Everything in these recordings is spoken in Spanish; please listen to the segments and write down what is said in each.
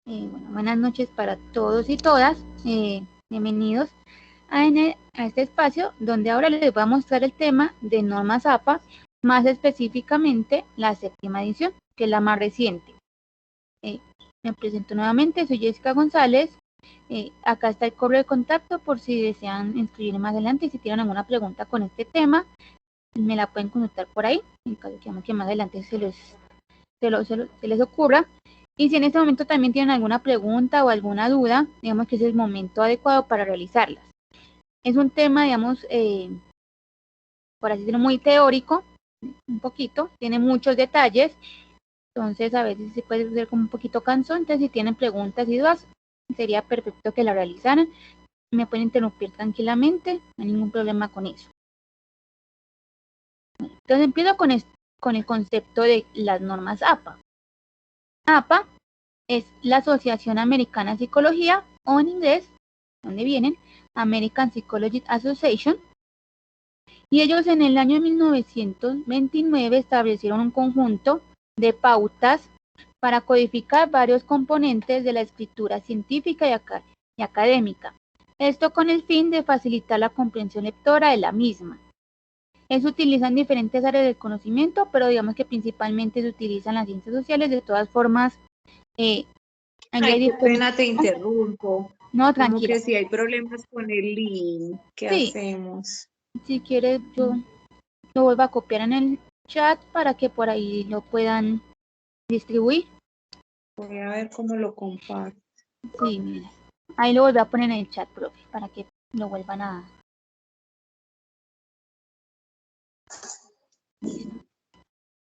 Bueno, buenas noches para todos y todas. Bienvenidos a este espacio donde ahora les voy a mostrar el tema de normas APA, más específicamente la 7ª edición, que es la más reciente. Me presento nuevamente, soy Jessica González. Acá está el correo de contacto por si desean inscribirme más adelante y si tienen alguna pregunta con este tema, me la pueden consultar por ahí, en caso que más adelante se les ocurra. Y si en este momento también tienen alguna pregunta o alguna duda, digamos que es el momento adecuado para realizarlas. Es un tema, digamos, por así decirlo, muy teórico, un poquito, tiene muchos detalles, entonces a veces se puede ser como un poquito cansón. Entonces si tienen preguntas y dudas, sería perfecto que la realizaran. Me pueden interrumpir tranquilamente, no hay ningún problema con eso. Entonces empiezo con el concepto de las normas APA. APA es la Asociación Americana de Psicología, o en inglés, donde vienen, American Psychology Association, y ellos en el año 1929 establecieron un conjunto de pautas para codificar varios componentes de la escritura científica y académica, esto con el fin de facilitar la comprensión lectora de la misma. Se utiliza en diferentes áreas del conocimiento, pero digamos que principalmente se utiliza en las ciencias sociales. De todas formas, ay, qué pena, te interrumpo. No, tranquila. Como que si hay problemas con el link, ¿qué hacemos? Si quieres, yo lo vuelvo a copiar en el chat para que por ahí lo puedan distribuir. Voy a ver cómo lo comparto. Sí, mira. Ahí lo vuelvo a poner en el chat, profe, para que lo vuelvan a...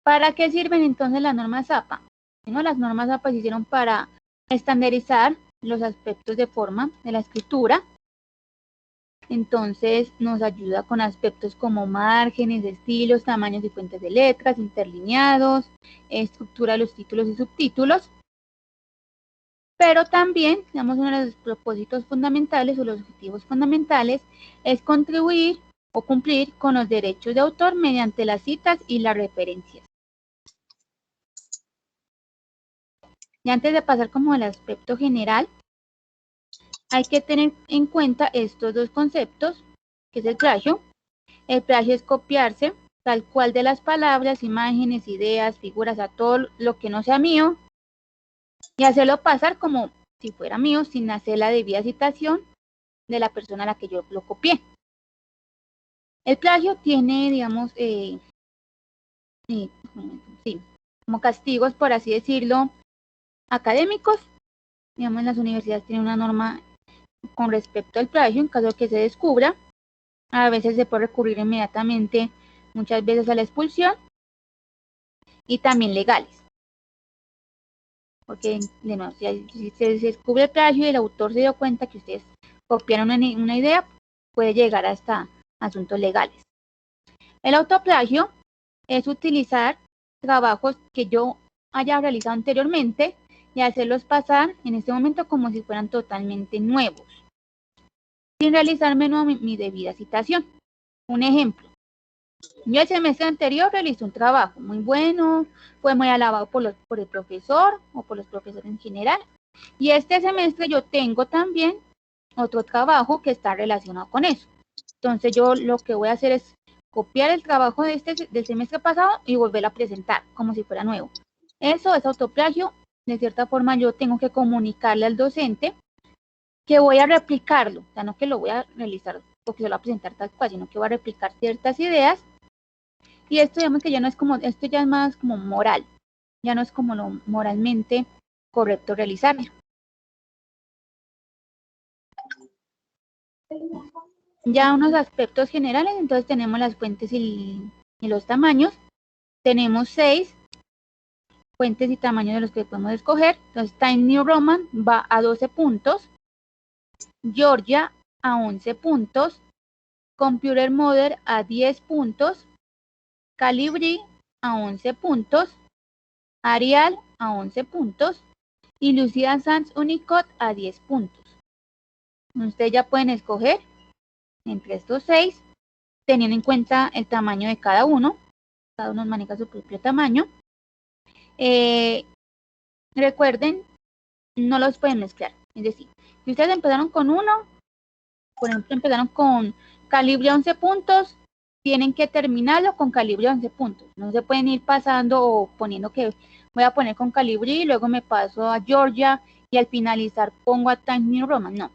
¿Para qué sirven entonces las normas APA? Bueno, las normas APA se hicieron para estandarizar los aspectos de forma de la escritura. Entonces nos ayuda con aspectos como márgenes, estilos, tamaños y fuentes de letras, interlineados, estructura de los títulos y subtítulos. Pero también, digamos, uno de los propósitos fundamentales o los objetivos fundamentales es contribuir o cumplir con los derechos de autor mediante las citas y las referencias. Y antes de pasar como al aspecto general, hay que tener en cuenta estos dos conceptos, que es el plagio. El plagio es copiarse tal cual de las palabras, imágenes, ideas, figuras, a todo lo que no sea mío, y hacerlo pasar como si fuera mío sin hacer la debida citación de la persona a la que yo lo copié. El plagio tiene, digamos, como castigos, por así decirlo, académicos. Digamos, las universidades tienen una norma con respecto al plagio en caso de que se descubra. A veces se puede recurrir inmediatamente, muchas veces a la expulsión, y también legales. Porque, de nuevo, si se descubre el plagio y el autor se dio cuenta que ustedes copiaron una idea, puede llegar hasta asuntos legales. El autoplagio es utilizar trabajos que yo haya realizado anteriormente y hacerlos pasar en este momento como si fueran totalmente nuevos, sin realizarme mi debida citación. Un ejemplo, yo el semestre anterior realicé un trabajo muy bueno, fue muy alabado por el profesor o por los profesores en general, y este semestre yo tengo también otro trabajo que está relacionado con eso. Entonces yo lo que voy a hacer es copiar el trabajo del semestre pasado y volver a presentar como si fuera nuevo. Eso es autoplagio. De cierta forma yo tengo que comunicarle al docente que voy a replicarlo, o sea, no que lo voy a realizar o que se lo voy a presentar tal cual, sino que voy a replicar ciertas ideas. Y esto, digamos que ya no es como, esto ya es más como moral, ya no es como lo moralmente correcto realizarlo. Ya unos aspectos generales, entonces tenemos las fuentes y los tamaños. Tenemos 6 fuentes y tamaños de los que podemos escoger. Entonces Times New Roman va a 12 puntos, Georgia a 11 puntos, Computer Modern a 10 puntos, Calibri a 11 puntos, Arial a 11 puntos y Lucida Sans Unicode a 10 puntos. Ustedes ya pueden escoger entre estos 6, teniendo en cuenta el tamaño de cada uno maneja su propio tamaño. Recuerden no los pueden mezclar. Es decir, si ustedes empezaron con uno, por ejemplo, empezaron con calibre 11 puntos, tienen que terminarlo con calibre 11 puntos. No se pueden ir pasando o poniendo que voy a poner con calibre y luego me paso a Georgia y al finalizar pongo a Times New Roman. No.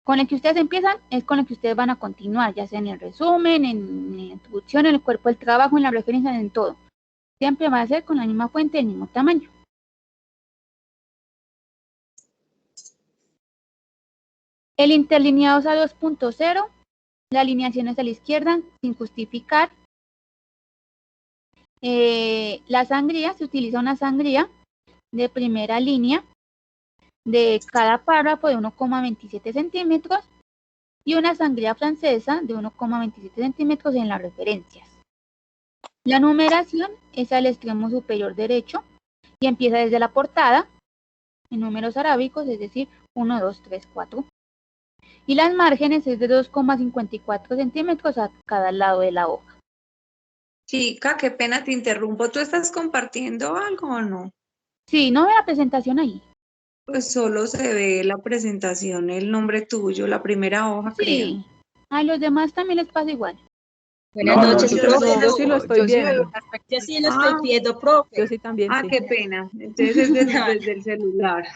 Con el que ustedes empiezan es con el que ustedes van a continuar, ya sea en el resumen, en la introducción, en el cuerpo del trabajo, en la referencia, en todo. Siempre va a ser con la misma fuente, el mismo tamaño. El interlineado es a 2.0, la alineación es a la izquierda, sin justificar. La sangría, se utiliza una sangría de primera línea de cada párrafo de 1,27 centímetros y una sangría francesa de 1,27 centímetros en las referencias. La numeración es al extremo superior derecho y empieza desde la portada en números arábicos, es decir, 1, 2, 3, 4. Y las márgenes es de 2,54 centímetros a cada lado de la hoja. Chica, qué pena te interrumpo. ¿Tú estás compartiendo algo o no? Sí, no ve la presentación ahí. Pues solo se ve la presentación, el nombre tuyo, la primera hoja, creo. Sí. A los demás también les pasa igual. Buenas No, noches, yo profe. sí Yo sí lo estoy viendo. Yo sí lo estoy viendo, profe. Yo sí también, sí. qué pena. Entonces es desde el celular.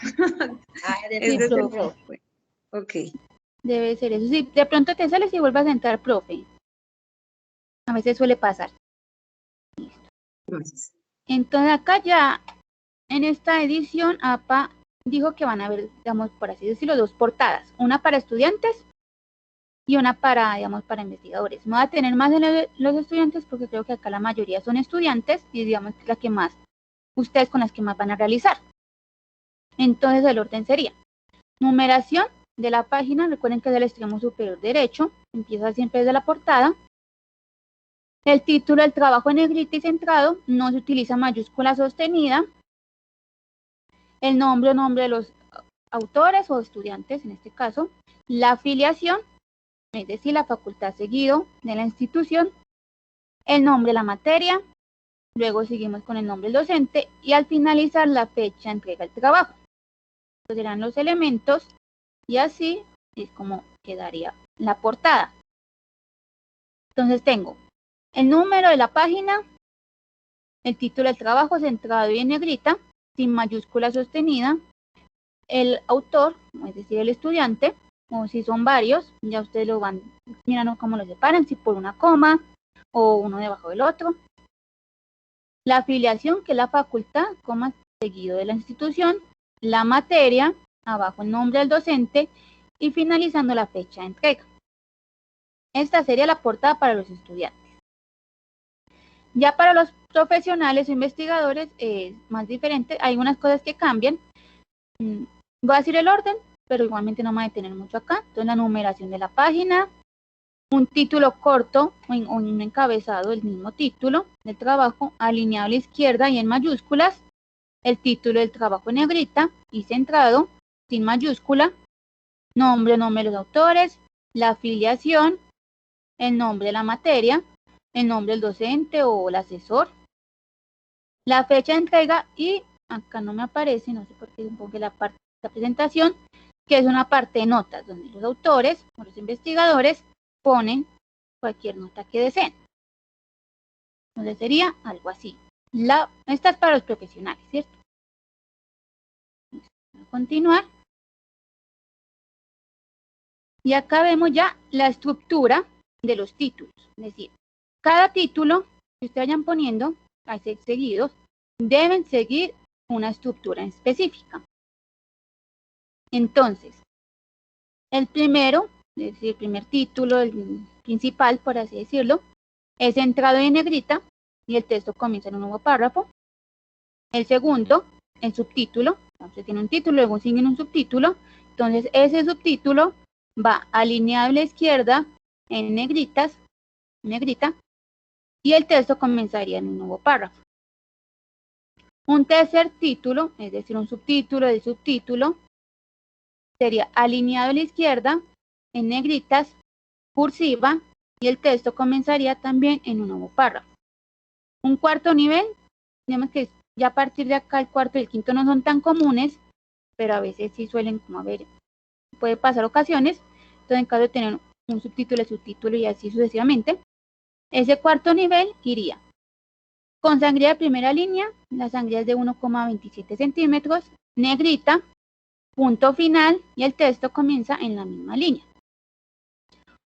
Es desde el profe. Ok. Debe ser eso. Sí, de pronto te sales y vuelvas a entrar, profe. A veces suele pasar. Gracias. Entonces acá ya, en esta edición, APA dijo que van a haber, digamos, por así decirlo, dos portadas. Una para estudiantes y una para, digamos, para investigadores. No va a tener más de los estudiantes porque creo que acá la mayoría son estudiantes y digamos que la que más, ustedes con las que más van a realizar. Entonces el orden sería numeración de la página, recuerden que es del extremo superior derecho, empieza siempre desde la portada. El título del trabajo en negrita y centrado, no se utiliza mayúscula sostenida. El nombre de los autores o estudiantes en este caso. La afiliación, es decir, la facultad seguido de la institución. El nombre de la materia. Luego seguimos con el nombre del docente y al finalizar la fecha entrega el trabajo. Estos serán los elementos y así es como quedaría la portada. Entonces tengo el número de la página, el título del trabajo centrado y en negrita, sin mayúscula sostenida, el autor, es decir, el estudiante, o si son varios, ya ustedes lo van mirando cómo lo separan, si por una coma o uno debajo del otro. La afiliación, que es la facultad, coma seguido de la institución, la materia, abajo el nombre del docente y finalizando la fecha de entrega. Esta sería la portada para los estudiantes. Ya para los profesionales o investigadores es más diferente, hay unas cosas que cambian. Voy a decir el orden, pero igualmente no me voy a detener mucho acá. Entonces la numeración de la página, un título corto o un encabezado, el mismo título del trabajo, alineado a la izquierda y en mayúsculas, el título del trabajo en negrita y centrado, sin mayúscula, nombre de los autores, la afiliación, el nombre de la materia, el nombre del docente o el asesor, la fecha de entrega y acá no me aparece, no sé por qué pongo la parte de la presentación, que es una parte de notas donde los autores o los investigadores ponen cualquier nota que deseen. Entonces sería algo así. Esta es para los profesionales, ¿cierto? Vamos a continuar. Y acá vemos ya la estructura de los títulos. Es decir, cada título que ustedes vayan poniendo, hay seguidos, deben seguir una estructura específica. Entonces, el primero, es decir, el primer título, el principal, por así decirlo, es centrado en negrita y el texto comienza en un nuevo párrafo. El segundo, el subtítulo, entonces tiene un título, luego sigue un subtítulo, entonces ese subtítulo va alineado a la izquierda en negrita, y el texto comenzaría en un nuevo párrafo. Un tercer título, es decir, un subtítulo del subtítulo, sería alineado a la izquierda en negritas, cursiva, y el texto comenzaría también en un nuevo párrafo. Un cuarto nivel, digamos que ya a partir de acá el cuarto y el quinto no son tan comunes, pero a veces sí suelen como haber, puede pasar ocasiones, entonces en caso de tener un subtítulo y así sucesivamente, ese cuarto nivel iría con sangría de primera línea, la sangría es de 1,27 centímetros, negrita, punto final y el texto comienza en la misma línea.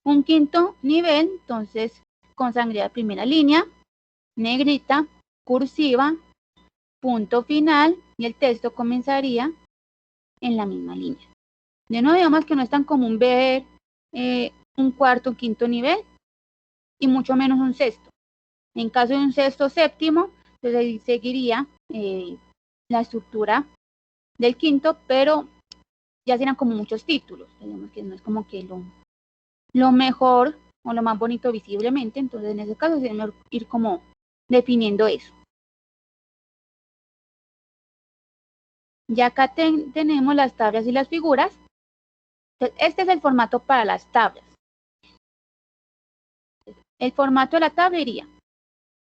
Un quinto nivel, entonces, con sangría de primera línea, negrita, cursiva, punto final y el texto comenzaría en la misma línea. De nuevo, digamos que no es tan común ver un cuarto, un quinto nivel y mucho menos un sexto. En caso de un sexto séptimo, entonces ahí seguiría la estructura del quinto, pero ya serán como muchos títulos. Digamos que no es como que lo mejor o lo más bonito visiblemente, entonces en ese caso es mejor ir como definiendo eso. Ya acá tenemos las tablas y las figuras. Entonces, este es el formato para las tablas. El formato de la tabla iría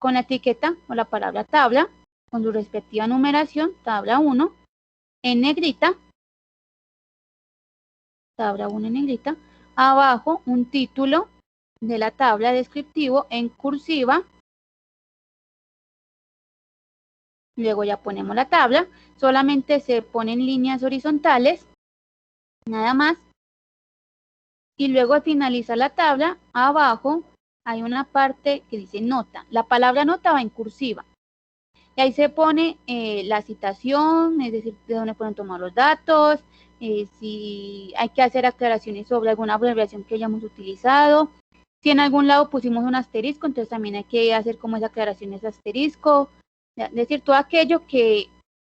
con la etiqueta o la palabra tabla, con su respectiva numeración, tabla 1, en negrita, tabla 1 en negrita, abajo un título de la tabla descriptivo en cursiva, luego ya ponemos la tabla, solamente se ponen líneas horizontales, nada más, y luego al finalizar la tabla, abajo hay una parte que dice nota, la palabra nota va en cursiva, y ahí se pone la citación, es decir, de dónde pueden tomar los datos, si hay que hacer aclaraciones sobre alguna abreviación que hayamos utilizado. Si en algún lado pusimos un asterisco, entonces también hay que hacer como esa aclaración, ese asterisco. Es decir, todo aquello que,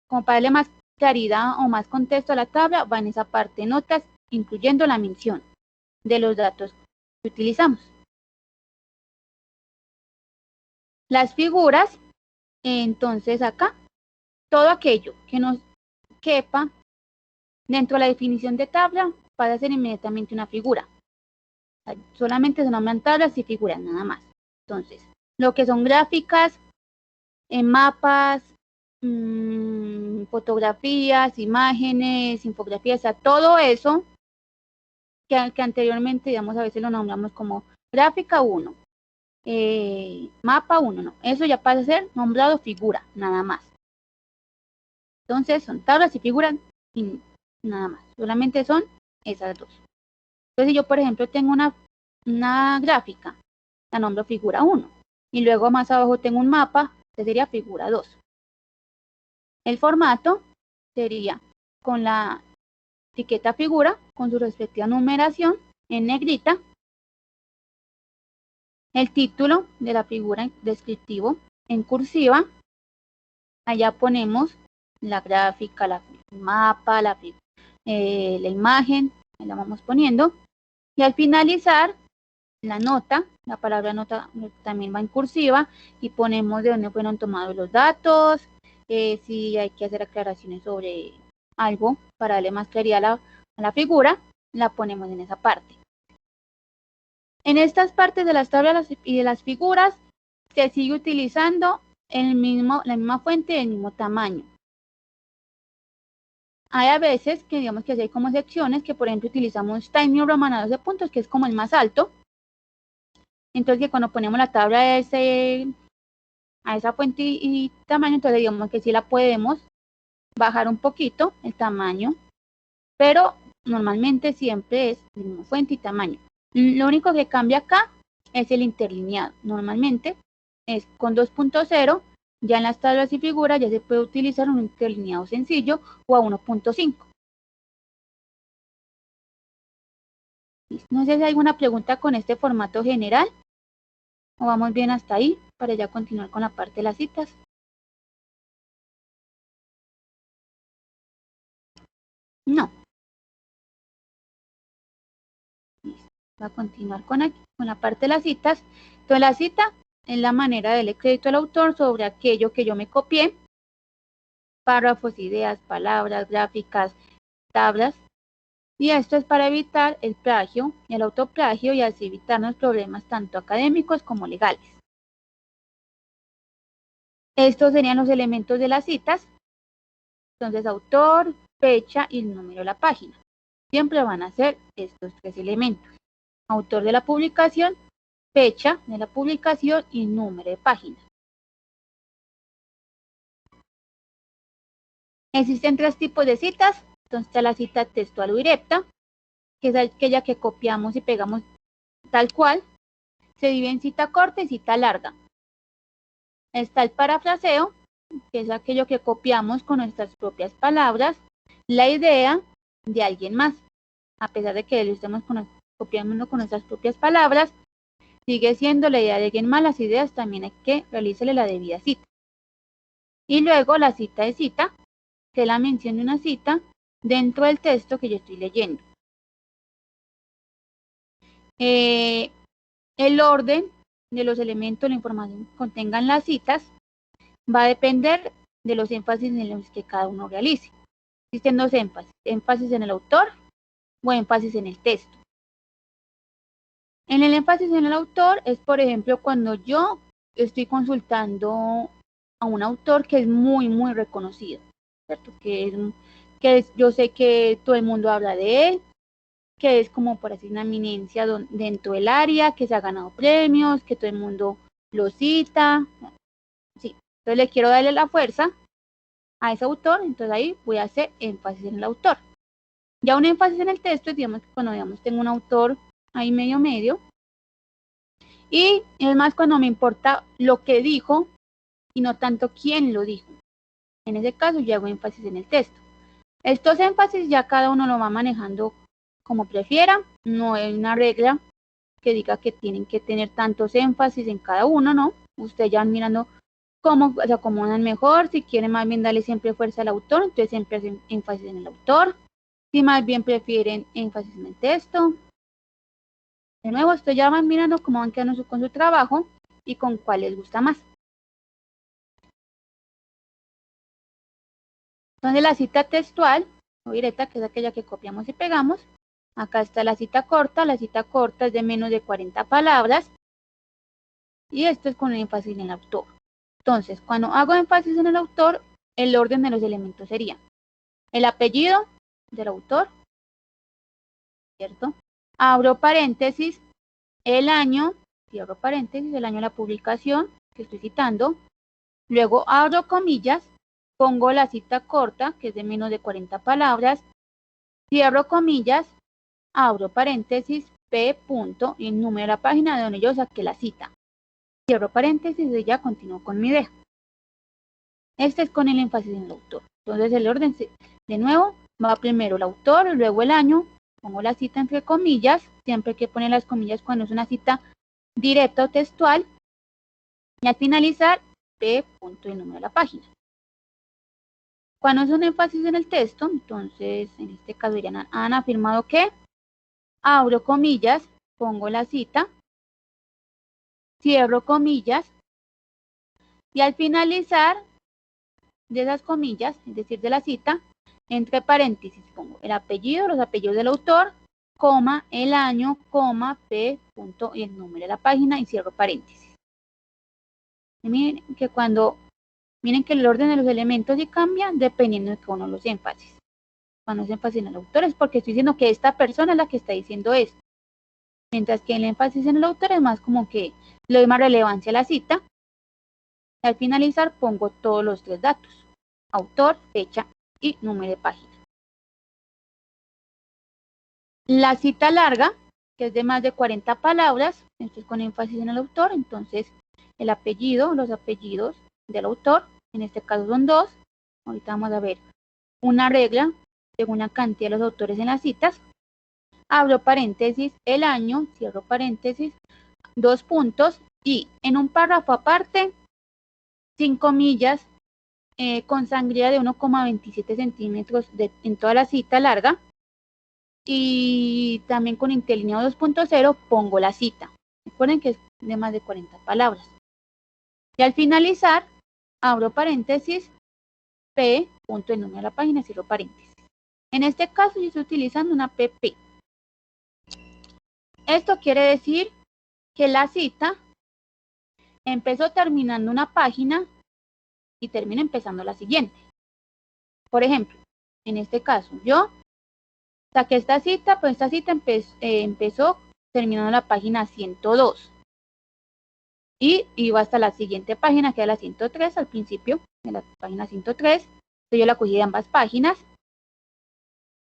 como para darle más claridad o más contexto a la tabla, va en esa parte notas, incluyendo la mención de los datos que utilizamos. Las figuras, entonces acá, todo aquello que nos quepa dentro de la definición de tabla pasa a ser inmediatamente una figura. O sea, solamente se nombran tablas y figuras, nada más. Entonces, lo que son gráficas, mapas, fotografías, imágenes, infografías, o sea, todo eso que anteriormente, digamos, a veces lo nombramos como gráfica 1, mapa 1, no, eso ya pasa a ser nombrado figura, nada más. Entonces, son tablas y figuras y nada más, solamente son esas dos. Entonces, si yo, por ejemplo, tengo una gráfica, la nombro figura 1, y luego más abajo tengo un mapa, que sería figura 2. El formato sería con la etiqueta figura, con su respectiva numeración en negrita, el título de la figura descriptivo en cursiva, allá ponemos la gráfica, el mapa, la imagen, la vamos poniendo, y al finalizar la nota, la palabra nota también va en cursiva, y ponemos de dónde fueron tomados los datos, si hay que hacer aclaraciones sobre algo para darle más claridad a la figura, la ponemos en esa parte. En estas partes de las tablas y de las figuras se sigue utilizando la misma fuente y el mismo tamaño. Hay a veces que digamos que hay como secciones que por ejemplo utilizamos Times New Roman a 12 puntos, que es como el más alto. Entonces que cuando ponemos la tabla a esa fuente y tamaño, entonces digamos que sí la podemos bajar un poquito el tamaño, pero normalmente siempre es el mismo fuente y tamaño. Lo único que cambia acá es el interlineado. Normalmente es con 2.0, ya en las tablas y figuras ya se puede utilizar un interlineado sencillo o a 1.5. No sé si hay alguna pregunta con este formato general o vamos bien hasta ahí para ya continuar con la parte de las citas. No. Va a continuar con la parte de las citas. Entonces la cita es la manera de darle crédito al autor sobre aquello que yo me copié, párrafos, ideas, palabras, gráficas, tablas, y esto es para evitar el plagio y el autoplagio y así evitarnos problemas tanto académicos como legales. Estos serían los elementos de las citas. Entonces, autor, fecha y el número de la página. Siempre van a ser estos tres elementos. Autor de la publicación, fecha de la publicación y número de página. Existen tres tipos de citas. Entonces está la cita textual o directa, que es aquella que copiamos y pegamos tal cual. Se divide en cita corta y cita larga. Está el parafraseo, que es aquello que copiamos con nuestras propias palabras, la idea de alguien más. A pesar de que lo estemos copiando con nuestras propias palabras, sigue siendo la idea de alguien más. Las ideas también hay que realizarle la debida cita. Y luego la cita de cita, que es la mención de una cita dentro del texto que yo estoy leyendo. El orden de los elementos, la información que contengan las citas, va a depender de los énfasis en los que cada uno realice. Existen dos énfasis, énfasis en el autor o énfasis en el texto. En el énfasis en el autor es, por ejemplo, cuando yo estoy consultando a un autor que es muy, muy reconocido, ¿cierto? Yo sé que todo el mundo habla de él, que es como por así una eminencia dentro del área, que se ha ganado premios, que todo el mundo lo cita. Sí. Entonces le quiero darle la fuerza a ese autor, entonces ahí voy a hacer énfasis en el autor. Ya un énfasis en el texto, digamos que cuando tengo un autor ahí medio, y es más cuando me importa lo que dijo y no tanto quién lo dijo. En ese caso yo hago énfasis en el texto. Estos énfasis ya cada uno lo va manejando como prefiera, no hay una regla que diga que tienen que tener tantos énfasis en cada uno, ¿no? Ustedes ya van mirando cómo se acomodan mejor. Si quieren más bien darle siempre fuerza al autor, entonces siempre hacen énfasis en el autor. Si más bien prefieren énfasis en el texto. De nuevo, ustedes ya van mirando cómo van quedando con su trabajo y con cuál les gusta más. Entonces la cita textual o directa, que es aquella que copiamos y pegamos. Acá está la cita corta es de menos de 40 palabras. Y esto es con énfasis en el autor. Entonces, cuando hago énfasis en el autor, el orden de los elementos sería el apellido del autor, ¿cierto? Abro paréntesis, el año, cierro paréntesis, el año de la publicación que estoy citando. Luego abro comillas, pongo la cita corta, que es de menos de 40 palabras, cierro comillas, abro paréntesis, P. punto, y el número de la página de donde yo saqué la cita. Cierro paréntesis y ya continúo con mi idea. Este es con el énfasis en el autor. Entonces el orden, de nuevo, va primero el autor, luego el año, pongo la cita entre comillas, siempre hay que poner las comillas cuando es una cita directa o textual, y al finalizar, P. punto y el número de la página. Cuando es un énfasis en el texto, entonces en este caso dirían, han afirmado que, abro comillas, pongo la cita, cierro comillas, y al finalizar de esas comillas, es decir, de la cita, entre paréntesis pongo el apellido, los apellidos del autor, coma, el año, coma, P. punto y el número de la página y cierro paréntesis. Y miren que el orden de los elementos sí cambia dependiendo de cada uno de los énfasis. Cuando es énfasis en el autor es porque estoy diciendo que esta persona es la que está diciendo esto. Mientras que el énfasis en el autor es más como que le doy más relevancia a la cita. Al finalizar pongo todos los tres datos: autor, fecha y número de página. La cita larga, que es de más de 40 palabras, esto es con énfasis en el autor, entonces el apellido, los apellidos del autor, en este caso son dos. Ahorita vamos a ver una regla según la cantidad de los autores en las citas. Abro paréntesis, el año, cierro paréntesis, dos puntos y en un párrafo aparte, 5 comillas con sangría de 1,27 centímetros en toda la cita larga. Y también con interlineado 2.0 pongo la cita. Recuerden que es de más de 40 palabras. Y al finalizar, abro paréntesis, P. punto el número de la página, cierro paréntesis. En este caso yo estoy utilizando una PP. Esto quiere decir que la cita empezó terminando una página y termina empezando la siguiente. Por ejemplo, En este caso, yo saqué esta cita, pues esta cita empezó terminando la página 102. Y iba hasta la siguiente página, que era la 103, al principio de la página 103. Entonces yo la cogí de ambas páginas.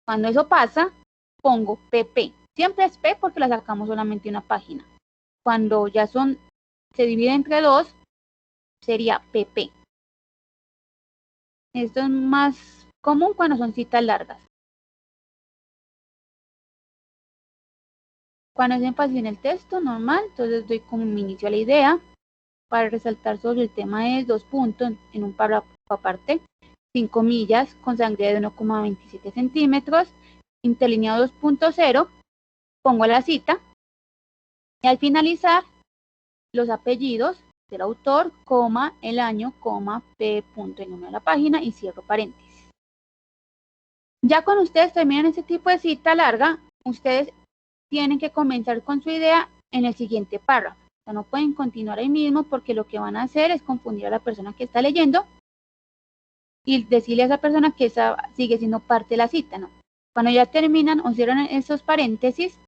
Cuando eso pasa, pongo PP. Siempre es P porque la sacamos solamente una página. Cuando ya se divide entre dos, sería PP. Esto es más común cuando son citas largas. Cuando es énfasis en el texto, normal, entonces doy como mi inicio a la idea. Para resaltar sobre el tema es 2 puntos en un párrafo aparte, 5 comillas con sangría de 1,27 centímetros, interlineado 2.0, pongo la cita y al finalizar los apellidos del autor, coma, el año, coma, p, punto, el número de la página y cierro paréntesis. Ya cuando ustedes terminan ese tipo de cita larga, ustedes tienen que comenzar con su idea en el siguiente párrafo. O sea, no pueden continuar ahí mismo porque lo que van a hacer es confundir a la persona que está leyendo y decirle a esa persona que esa sigue siendo parte de la cita, ¿no? Cuando ya terminan o cierran esos paréntesis,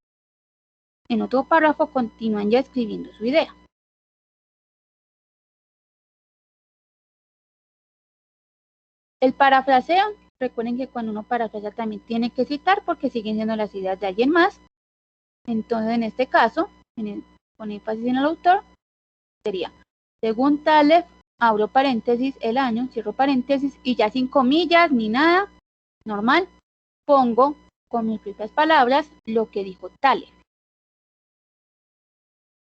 en otro párrafo continúan ya escribiendo su idea. El parafraseo, recuerden que cuando uno parafrasea también tiene que citar porque siguen siendo las ideas de alguien más. Entonces, en este caso, con énfasis en el autor, sería, según Taleb, abro paréntesis, el año, cierro paréntesis, y ya sin comillas ni nada, normal, pongo con mis propias palabras lo que dijo Taleb.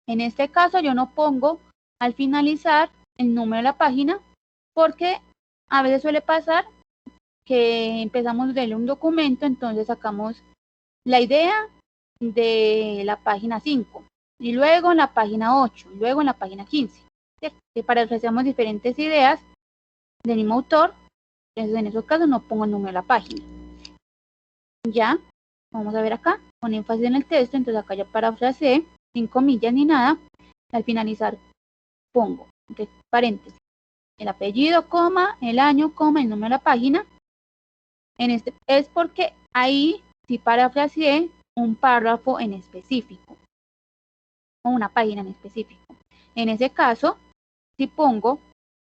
En este caso, yo no pongo al finalizar el número de la página, porque a veces suele pasar que empezamos a leer un documento, entonces sacamos la idea de la página 5, y luego en la página 8, y luego en la página 15. Que parafraseamos diferentes ideas del mismo autor, entonces en esos casos no pongo el número de la página. Ya, vamos a ver acá, con énfasis en el texto, entonces acá ya parafraseé, sin comillas ni nada, al finalizar pongo, entre paréntesis, el apellido, coma, el año, coma, el número de la página. En este es porque ahí sí parafraseé un párrafo en específico, o una página en específico. En ese caso, si pongo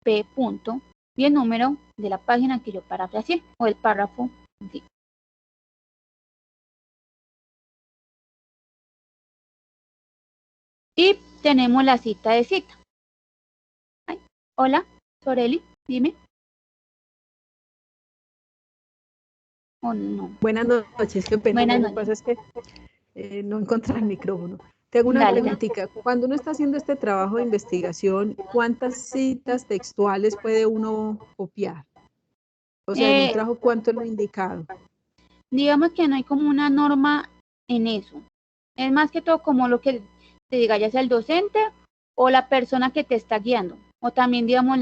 P punto y el número de la página que yo parafraseé, o el párrafo en sí. Y tenemos la cita de cita. Ay, hola, Soreli, dime. ¿O no? Buenas noches, qué pena. Buenas Lo que pasa es que no encontré el micrófono. Tengo una preguntita. Cuando uno está haciendo este trabajo de investigación, ¿cuántas citas textuales puede uno copiar? O sea, en un trabajo, ¿cuánto es lo indicado? Digamos que no hay como una norma en eso. Es más que todo como lo que te diga, ya sea el docente o la persona que te está guiando. O también, digamos,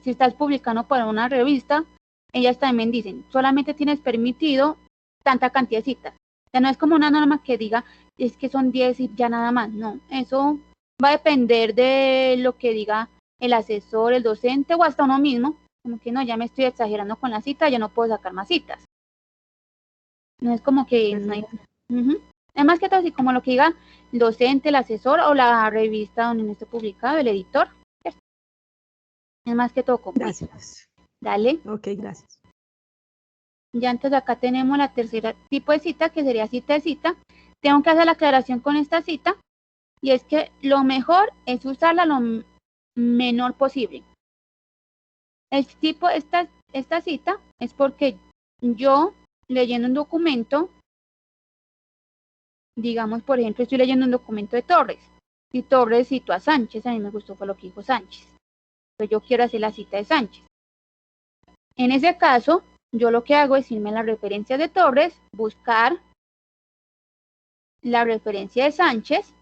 si estás publicando para una revista, ellas también dicen, solamente tienes permitido tanta cantidad de citas. O sea, no es como una norma que diga, es que son 10 y ya nada más. No, eso va a depender de lo que diga el asesor, el docente o hasta uno mismo. Como que no, ya me estoy exagerando con la cita, ya no puedo sacar más citas. No es como que no hay... Es más que todo así como lo que diga el docente, el asesor o la revista donde no esté publicado, el editor. Es más que todo como... Gracias. Dale. Ok, gracias. Ya entonces acá tenemos la tercera tipo de cita, que sería cita de cita. Tengo que hacer la aclaración con esta cita, y es que lo mejor es usarla lo menor posible. El tipo, esta cita es porque yo, leyendo un documento, digamos, por ejemplo, estoy leyendo un documento de Torres, y Torres citó a Sánchez, a mí me gustó fue lo que dijo Sánchez. Pues yo quiero hacer la cita de Sánchez. En ese caso, yo lo que hago es irme a la referencia de Torres, buscar la referencia de Sánchez,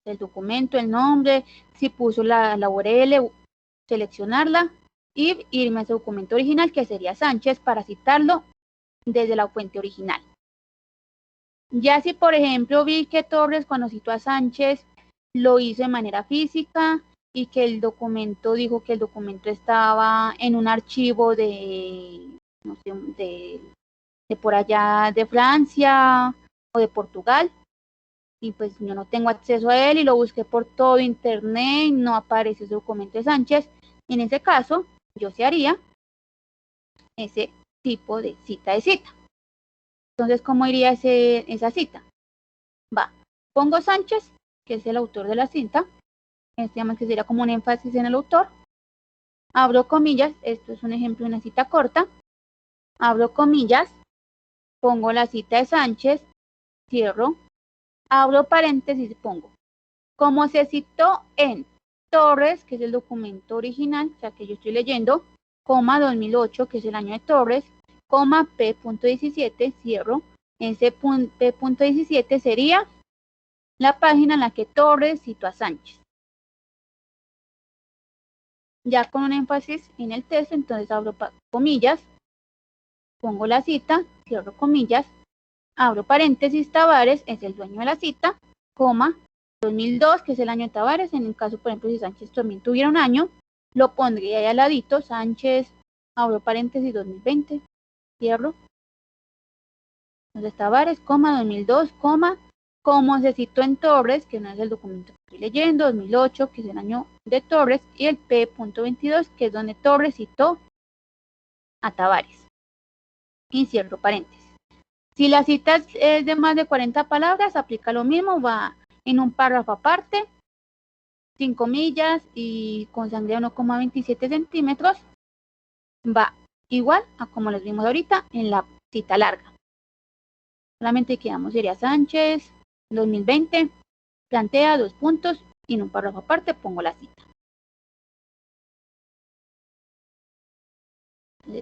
el documento, el nombre, si puso la URL, seleccionarla y irme a ese documento original que sería Sánchez para citarlo desde la fuente original. Ya si por ejemplo vi que Torres cuando citó a Sánchez lo hizo de manera física y que el documento dijo que el documento estaba en un archivo de no sé, de por allá de Francia o de Portugal, y pues yo no tengo acceso a él y lo busqué por todo internet, no aparece ese documento de Sánchez. En ese caso, yo se haría ese tipo de cita de cita. Entonces, ¿cómo iría esa cita? Va, pongo Sánchez, que es el autor de la cinta, llama que sería como un énfasis en el autor, abro comillas, esto es un ejemplo de una cita corta, abro comillas, pongo la cita de Sánchez, cierro, abro paréntesis, pongo, como se citó en Torres, que es el documento original, o sea que yo estoy leyendo, coma 2008, que es el año de Torres, coma P.17, cierro, ese P.17 sería la página en la que Torres citó a Sánchez. Ya con un énfasis en el texto, entonces abro comillas, pongo la cita, cierro comillas, abro paréntesis, Tavares es el dueño de la cita, coma, 2002, que es el año de Tavares, en el caso, por ejemplo, si Sánchez también tuviera un año, lo pondría ahí al ladito, Sánchez, abro paréntesis, 2020, cierro, entonces Tavares, coma, 2002, coma, como se citó en Torres, que no es el documento que estoy leyendo, 2008, que es el año de Torres, y el P.22, que es donde Torres citó a Tavares, y cierro paréntesis. Si la cita es de más de 40 palabras, aplica lo mismo, va en un párrafo aparte, sin comillas y con sangre 1,27 centímetros, va igual a como les vimos ahorita en la cita larga. Solamente quedamos, sería Sánchez, 2020, plantea 2 puntos y en un párrafo aparte pongo la cita.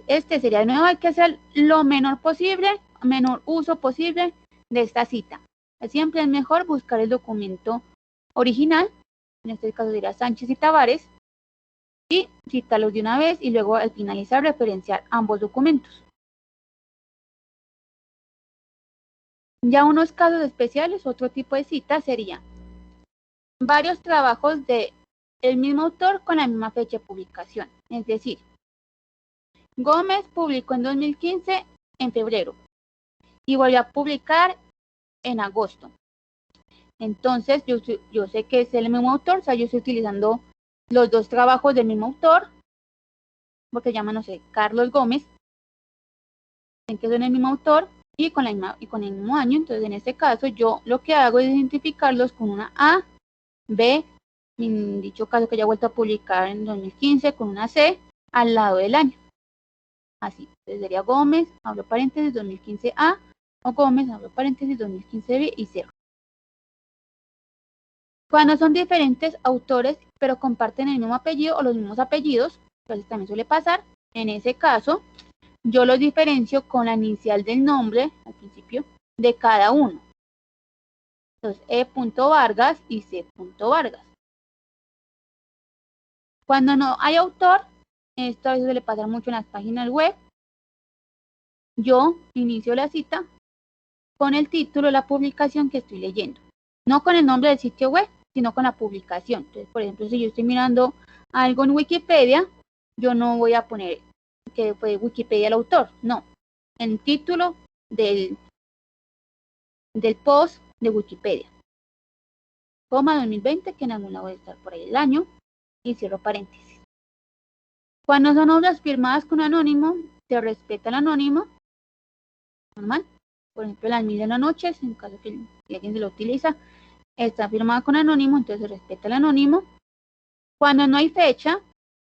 Este sería de nuevo, hay que hacer lo menor posible, menor uso posible de esta cita. Siempre es mejor buscar el documento original, en este caso sería Sánchez y Tavares, y citarlos de una vez y luego al finalizar referenciar ambos documentos. Ya unos casos especiales, otro tipo de cita sería varios trabajos del mismo autor con la misma fecha de publicación, es decir, Gómez publicó en 2015 en febrero y volvió a publicar en agosto. Entonces, yo sé que es el mismo autor, o sea, yo estoy utilizando los dos trabajos del mismo autor, porque llama, no sé, Carlos Gómez, en que son el mismo autor y con el mismo año. Entonces, en este caso, yo lo que hago es identificarlos con una A, B, en dicho caso que ya he vuelto a publicar en 2015, con una C al lado del año. Así, entonces sería Gómez, abro paréntesis, 2015A, o Gómez, abro paréntesis, 2015B y cierro. Cuando son diferentes autores, pero comparten el mismo apellido o los mismos apellidos, entonces también suele pasar. En ese caso, yo los diferencio con la inicial del nombre, al principio, de cada uno. Entonces, E.Vargas y C.Vargas. Cuando no hay autor, esto a veces suele pasar mucho en las páginas web, yo inicio la cita con el título de la publicación que estoy leyendo. No con el nombre del sitio web, sino con la publicación. Entonces, por ejemplo, si yo estoy mirando algo en Wikipedia, yo no voy a poner que fue Wikipedia el autor, no. El título del post de Wikipedia. Coma 2020, que en algún lado debe estar por ahí el año, y cierro paréntesis. Cuando son obras firmadas con anónimo, se respeta el anónimo, normal. Por ejemplo, Las Mil de las Noches, en caso que alguien se lo utiliza, está firmada con anónimo, entonces se respeta el anónimo. Cuando no hay fecha,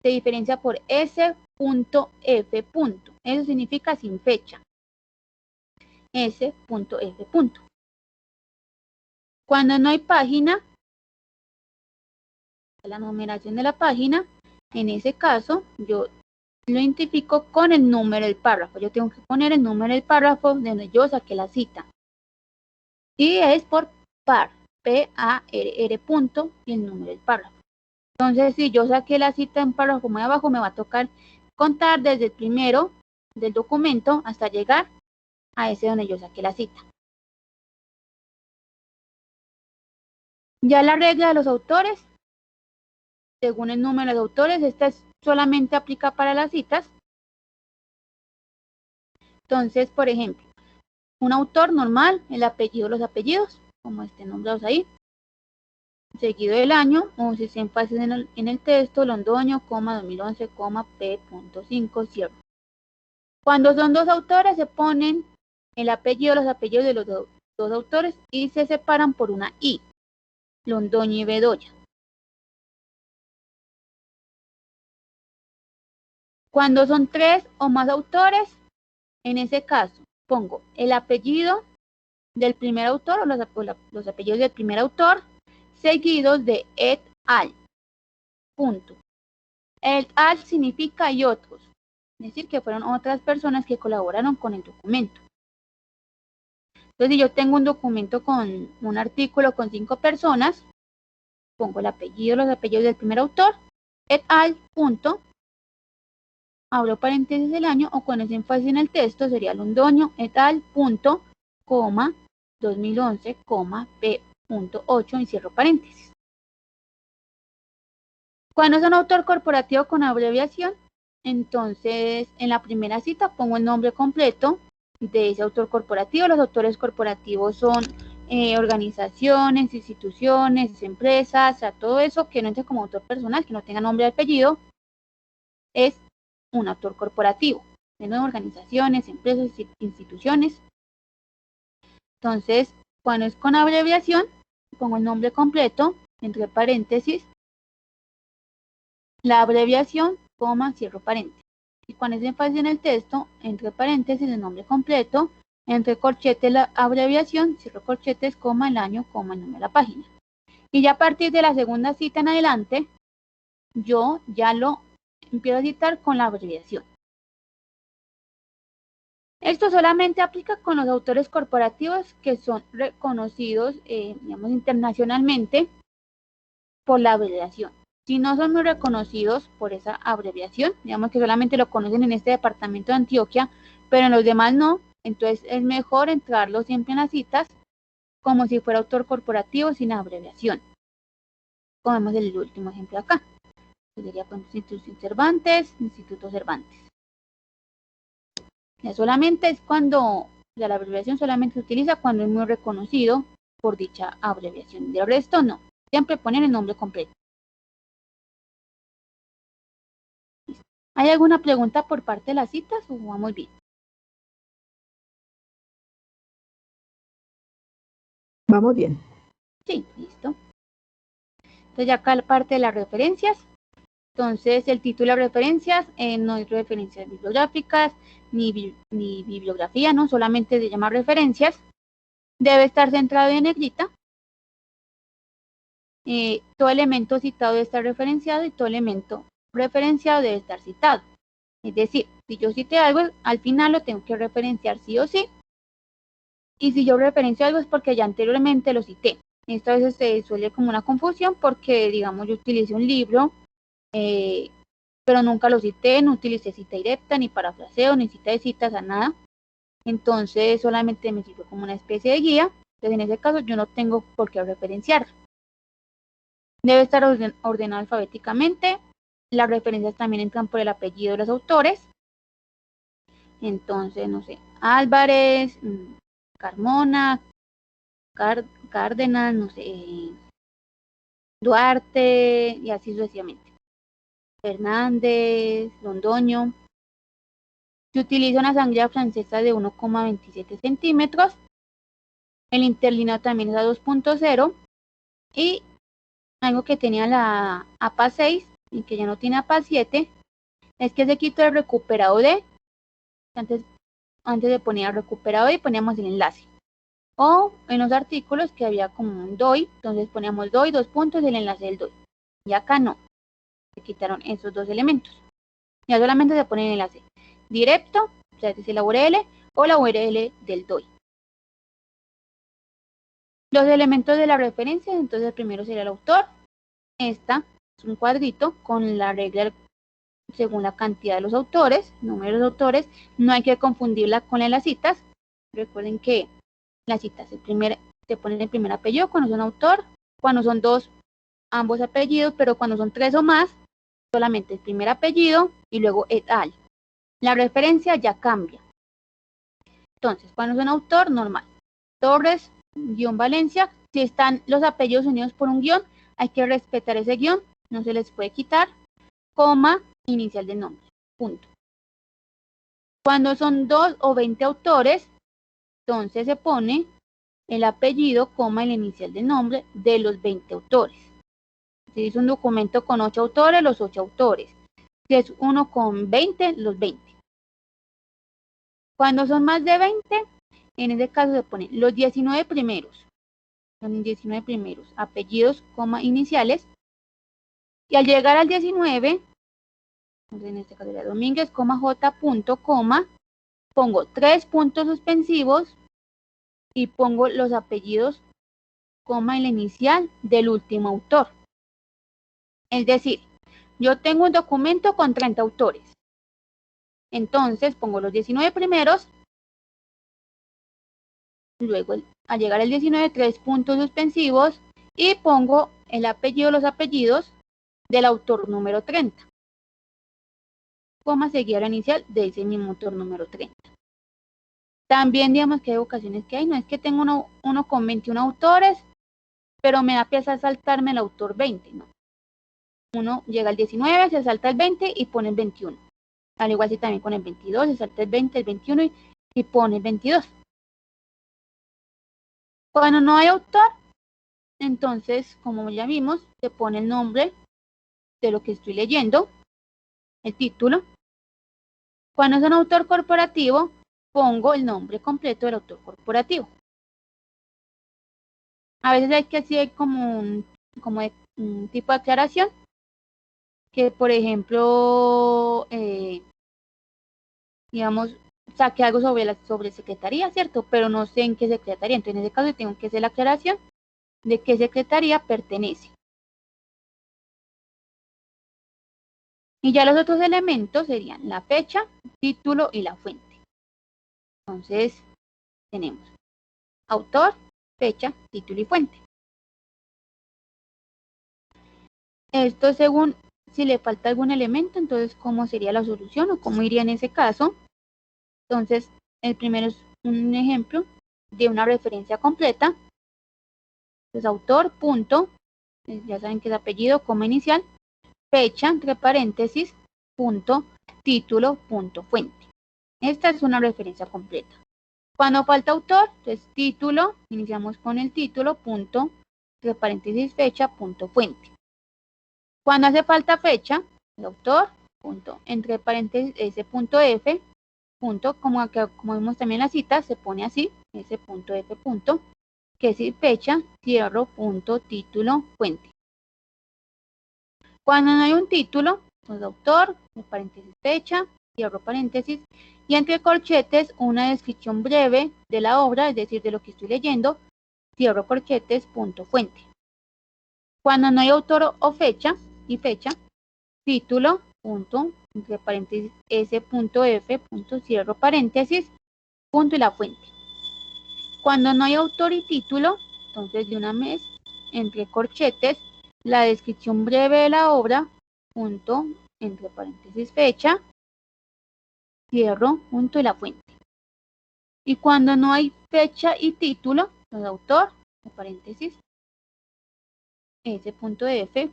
se diferencia por S.F. Eso significa sin fecha. S.F. Cuando no hay página, la numeración de la página, en ese caso, yo lo identifico con el número del párrafo. Yo tengo que poner el número del párrafo de donde yo saqué la cita. Y es por par, P-A-R-R punto y el número del párrafo. Entonces, si yo saqué la cita en párrafo muy abajo, me va a tocar contar desde el primero del documento hasta llegar a ese donde yo saqué la cita. Ya la regla de los autores, según el número de autores, esta solamente aplica para las citas. Entonces, por ejemplo, un autor normal, el apellido, los apellidos, como estén nombrados ahí, seguido del año, o si se énfasis en el texto, Londoño, 2011, P.5, cierro. Cuando son dos autores, se ponen el apellido, los apellidos de los dos autores y se separan por una I, Londoño y Bedoya. Cuando son tres o más autores, en ese caso, pongo el apellido del primer autor o los apellidos del primer autor, seguidos de et al. Punto. Et al significa y otros, es decir, que fueron otras personas que colaboraron con el documento. Entonces, si yo tengo un documento con un artículo con 5 personas, pongo el apellido, los apellidos del primer autor, et al. Punto. Abro paréntesis del año o con ese énfasis en el texto sería Londoño et al. Punto, 2011, P.8 y cierro paréntesis. Cuando es un autor corporativo con abreviación, entonces en la primera cita pongo el nombre completo de ese autor corporativo. Los autores corporativos son organizaciones, instituciones, empresas, o sea, todo eso que no entre como autor personal, que no tenga nombre y apellido, es un autor corporativo, de organizaciones, empresas, instituciones. Entonces, cuando es con abreviación, pongo el nombre completo, entre paréntesis, la abreviación, cierro paréntesis. Y cuando es énfasis en el texto, entre paréntesis, el nombre completo, entre corchetes la abreviación, cierro corchetes, el año, el número de la página. Y ya a partir de la segunda cita en adelante, yo ya lo empiezo a citar con la abreviación. Esto solamente aplica con los autores corporativos que son reconocidos, digamos, internacionalmente por la abreviación. Si no son muy reconocidos por esa abreviación, digamos que solamente lo conocen en este departamento de Antioquia, pero en los demás no, entonces es mejor entrarlo siempre en las citas como si fuera autor corporativo sin abreviación. Como vemos el último ejemplo acá. Sería con Instituto Cervantes. Ya solamente es cuando, la abreviación solamente se utiliza cuando es muy reconocido por dicha abreviación. De resto no, siempre ponen el nombre completo. ¿Hay alguna pregunta por parte de las citas o vamos bien? Vamos bien. Sí, listo. Entonces ya acá la parte de las referencias. Entonces el título de referencias no hay referencias bibliográficas ni bibliografía, no, solamente se llama referencias. Debe estar centrado en negrita. Todo elemento citado debe estar referenciado y todo elemento referenciado debe estar citado. Es decir, si yo cité algo, al final lo tengo que referenciar sí o sí. Y si yo referencio algo es porque ya anteriormente lo cité. Esto a veces se suele como una confusión porque, digamos, yo utilicé un libro, pero nunca lo cité, no utilicé cita directa, ni parafraseo, ni cita de citas, a nada. Entonces solamente me sirve como una especie de guía. Entonces en ese caso yo no tengo por qué referenciarlo. Debe estar ordenado alfabéticamente. Las referencias también entran por el apellido de los autores. Entonces, no sé, Álvarez, Carmona, Cárdenas, no sé, Duarte y así sucesivamente. Fernández, Londoño. Se utiliza una sangría francesa de 1,27 centímetros. El interlineado también es a 2.0. Y algo que tenía la APA 6 y que ya no tiene APA 7 es que se quitó el recuperado de. Antes de poner recuperado y poníamos el enlace. O en los artículos que había como un DOI, entonces poníamos DOI, 2 puntos y el enlace del DOI. Y acá no. Se quitaron esos dos elementos. Ya solamente se pone el enlace directo, o sea, es la URL o la URL del DOI. Los elementos de la referencia, entonces el primero sería el autor. Esta es un cuadrito con la regla según la cantidad de los autores, número de los autores. No hay que confundirla con las citas. Recuerden que las citas se ponen el primer apellido cuando son autor, cuando son dos, ambos apellidos, pero cuando son tres o más, solamente el primer apellido y luego et al. La referencia ya cambia. Entonces, cuando es un autor, normal. Torres, guión Valencia. Si están los apellidos unidos por un guión, hay que respetar ese guión, no se les puede quitar. Coma, inicial del nombre, punto. Cuando son 2 o 20 autores, entonces se pone el apellido, coma, el inicial del nombre de los 20 autores. Si es un documento con 8 autores, los 8 autores. Si es uno con 20, los 20. Cuando son más de 20, en ese caso se ponen los 19 primeros. Son 19 primeros, apellidos, coma, iniciales. Y al llegar al 19, en este caso sería Domínguez, coma, J, punto, coma, pongo 3 puntos suspensivos y pongo los apellidos, coma, el inicial del último autor. Es decir, yo tengo un documento con 30 autores. Entonces pongo los 19 primeros, luego al llegar al 19, 3 puntos suspensivos y pongo el apellido, los apellidos del autor número 30. Coma, seguida la inicial de ese mismo autor número 30. También digamos que hay ocasiones que hay, no es que tengo uno con 21 autores, pero me da pieza saltarme el autor 20, no. Uno llega al 19, se salta el 20 y pone el 21. Al igual si también con el 22, se salta el 20, el 21 y pone el 22. Cuando no hay autor, entonces, como ya vimos, se pone el nombre de lo que estoy leyendo, el título. Cuando es un autor corporativo, pongo el nombre completo del autor corporativo. A veces hay que hacer como un tipo de aclaración, que por ejemplo, digamos, saque algo sobre secretaría, ¿cierto? Pero no sé en qué secretaría. Entonces, en ese caso, tengo que hacer la aclaración de qué secretaría pertenece. Y ya los otros elementos serían la fecha, título y la fuente. Entonces, tenemos autor, fecha, título y fuente. Esto según si le falta algún elemento, entonces cómo sería la solución o cómo iría en ese caso. Entonces, el primero es un ejemplo de una referencia completa. Entonces, autor, punto, ya saben que es apellido, coma inicial, fecha, entre paréntesis, punto, título, punto, fuente. Esta es una referencia completa. Cuando falta autor, entonces título, iniciamos con el título, punto, entre paréntesis, fecha, punto, fuente. Cuando hace falta fecha, el autor, punto, entre paréntesis, ese punto F, punto, como vimos también en la cita, se pone así, ese punto F, punto, que es fecha, cierro, punto, título, fuente. Cuando no hay un título, pues autor, entre paréntesis, fecha, cierro paréntesis, y entre corchetes una descripción breve de la obra, es decir, de lo que estoy leyendo, cierro corchetes, punto, fuente. Cuando no hay autor o fecha, y fecha, título, punto, entre paréntesis, s.f, punto, cierro paréntesis, punto y la fuente. Cuando no hay autor y título, entonces de una vez, entre corchetes, la descripción breve de la obra, punto, entre paréntesis, fecha, cierro, punto y la fuente. Y cuando no hay fecha y título, el autor, entre paréntesis, s.f,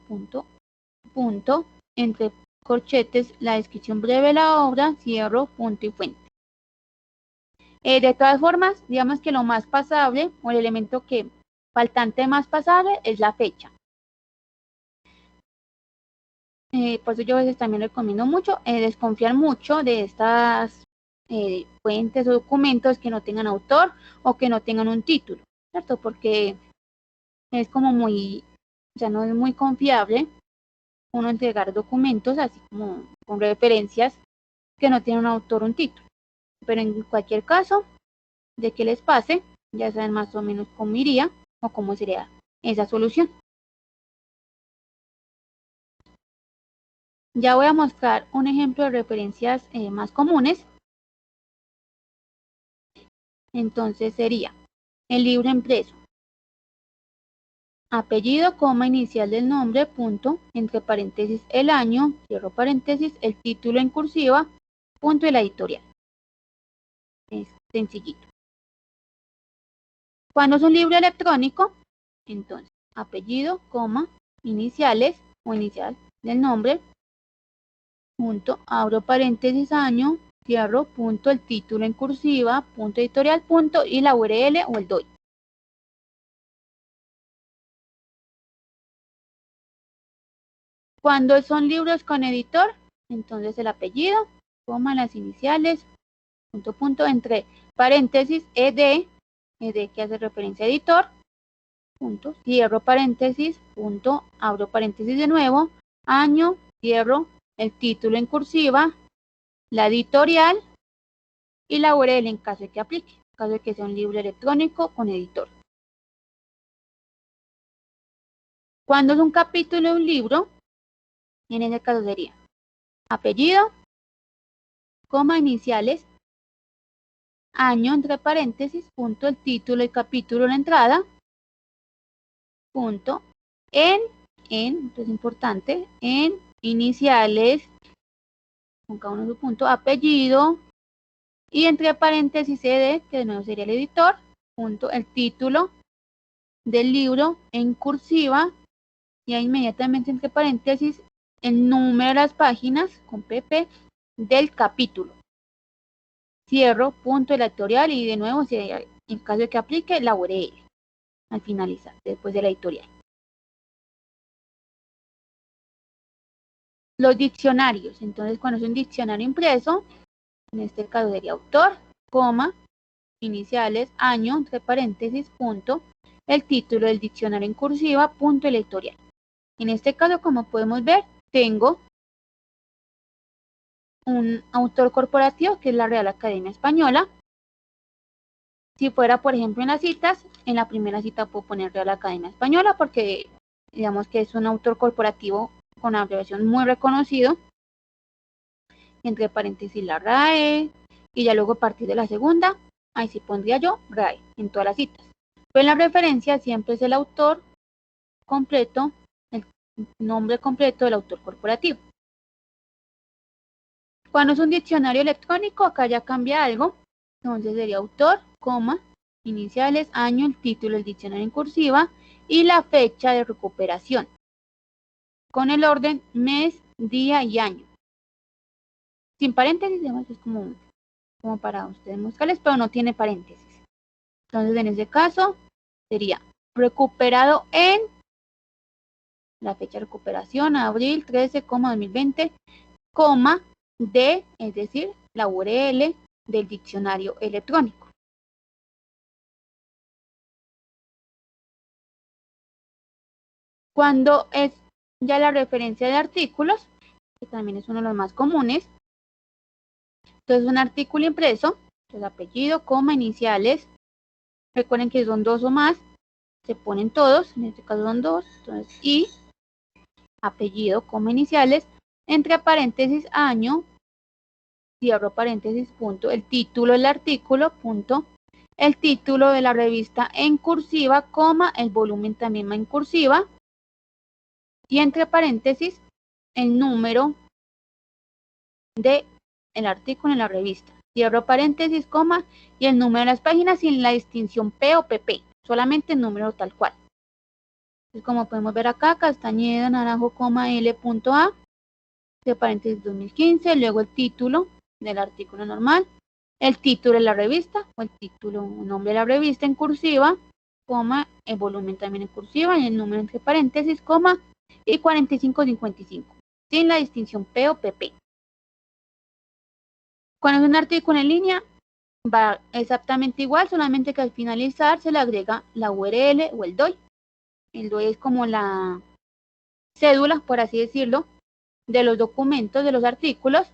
punto, entre corchetes, la descripción breve de la obra, cierro, punto y fuente. De todas formas, digamos que lo más pasable, o el elemento que faltante más pasable, es la fecha. Por eso yo a veces también recomiendo mucho desconfiar mucho de estas fuentes o documentos que no tengan autor o que no tengan un título, ¿cierto? Porque es como muy, o sea, no es muy confiable uno entregar documentos así como con referencias que no tienen un autor o un título. Pero en cualquier caso, de que les pase, ya saben más o menos cómo iría o cómo sería esa solución. Ya voy a mostrar un ejemplo de referencias más comunes. Entonces sería el libro impreso. Apellido, coma, inicial del nombre, punto, entre paréntesis, el año, cierro paréntesis, el título en cursiva, punto y la editorial. es sencillito. Cuando es un libro electrónico, entonces apellido, coma, iniciales o inicial del nombre, punto, abro paréntesis, año, cierro, punto, el título en cursiva, punto editorial, punto, y la URL o el DOI. Cuando son libros con editor, entonces el apellido, coma, las iniciales, punto, punto, entre paréntesis, ed que hace referencia a editor, punto, cierro paréntesis, punto, abro paréntesis de nuevo, año, cierro, el título en cursiva, la editorial y la URL en caso de que aplique, en caso de que sea un libro electrónico con editor. Cuando es un capítulo de un libro, en ese caso sería apellido, coma, iniciales, año, entre paréntesis, punto, el título y capítulo en la entrada, punto, esto es importante, en iniciales, con cada uno de su punto, apellido, y entre paréntesis ed, que de nuevo sería el editor, punto, el título del libro en cursiva, y ahí inmediatamente entre paréntesis el número de las páginas con pp del capítulo. Cierro, punto, el editorial, y de nuevo, si en caso de que aplique, la URL al finalizar, después de la editorial. Los diccionarios, entonces cuando es un diccionario impreso, en este caso sería autor, coma, iniciales, año, entre paréntesis, punto, el título del diccionario en cursiva, punto, el editorial. En este caso, como podemos ver, tengo un autor corporativo que es la Real Academia Española. Si fuera, por ejemplo, en las citas, en la primera cita puedo poner Real Academia Española porque digamos que es un autor corporativo con abreviación muy reconocido. Entre paréntesis la RAE, y ya luego a partir de la segunda, ahí sí pondría yo RAE en todas las citas. Pero en la referencia siempre es el autor completo, el nombre completo del autor corporativo. Cuando es un diccionario electrónico, acá ya cambia algo, entonces sería autor, coma, iniciales, año, el título del diccionario en cursiva y la fecha de recuperación, con el orden mes, día y año. Sin paréntesis, es como para ustedes buscarles, pero no tiene paréntesis. Entonces, en ese caso, sería recuperado en la fecha de recuperación, abril 13, 2020, coma, de, es decir, la URL del diccionario electrónico. Cuando es ya la referencia de artículos, que también es uno de los más comunes, entonces un artículo impreso, el apellido, coma, iniciales, recuerden que son dos o más, se ponen todos, en este caso son dos, entonces y apellido, coma, iniciales, entre paréntesis, año, cierro paréntesis, punto, el título del artículo, punto, el título de la revista en cursiva, coma, el volumen también va en cursiva, y entre paréntesis, el número de el artículo en la revista. Cierro paréntesis, coma, y el número de las páginas sin la distinción P o PP, solamente el número tal cual. Entonces, como podemos ver acá, Castañeda, Naranjo, L.A, de paréntesis 2015, luego el título del artículo normal, el título de la revista, o el título, o nombre de la revista en cursiva, coma, el volumen también en cursiva, y el número entre paréntesis, coma, y 4555, sin la distinción P o PP. Cuando es un artículo en línea, va exactamente igual, solamente que al finalizar se le agrega la URL o el DOI. El DOI es como la cédula, por así decirlo, de los documentos, de los artículos.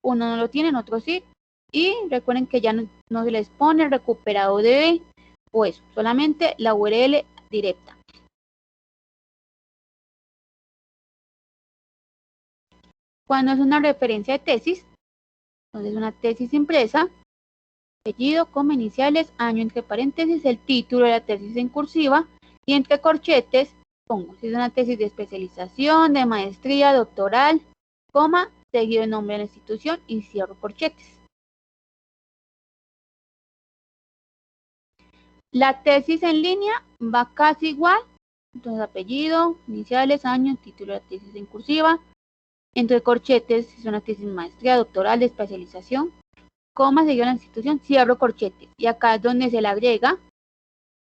Uno no lo tiene, otro sí. Y recuerden que ya no se les pone recuperado de o eso, solamente la URL directa. Cuando es una referencia de tesis, entonces una tesis impresa, apellido, coma, iniciales, año entre paréntesis, el título de la tesis en cursiva y entre corchetes pongo si es una tesis de especialización, de maestría, doctoral, coma, seguido el nombre de la institución y cierro corchetes. La tesis en línea va casi igual, entonces apellido, iniciales, año, título de la tesis en cursiva, entre corchetes, si es una tesis maestría, doctoral, de especialización, coma, seguido la institución, cierro corchetes, y acá es donde se le agrega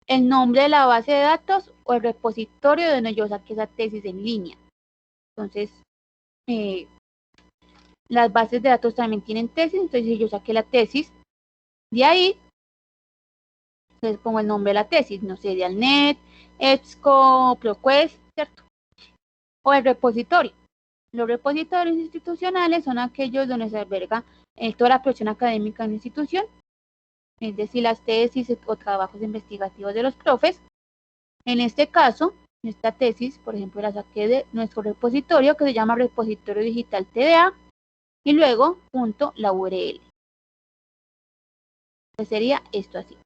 el nombre de la base de datos o el repositorio de donde yo saqué esa tesis en línea. Entonces, las bases de datos también tienen tesis, entonces si yo saqué la tesis, de ahí, entonces pongo el nombre de la tesis, no sé, de Alnet, EBSCO, ProQuest, ¿cierto? O el repositorio. Los repositorios institucionales son aquellos donde se alberga toda la producción académica en la institución, es decir, las tesis o trabajos investigativos de los profes. En este caso, esta tesis, por ejemplo, la saqué de nuestro repositorio que se llama Repositorio Digital TDA y luego la URL. Entonces sería esto así.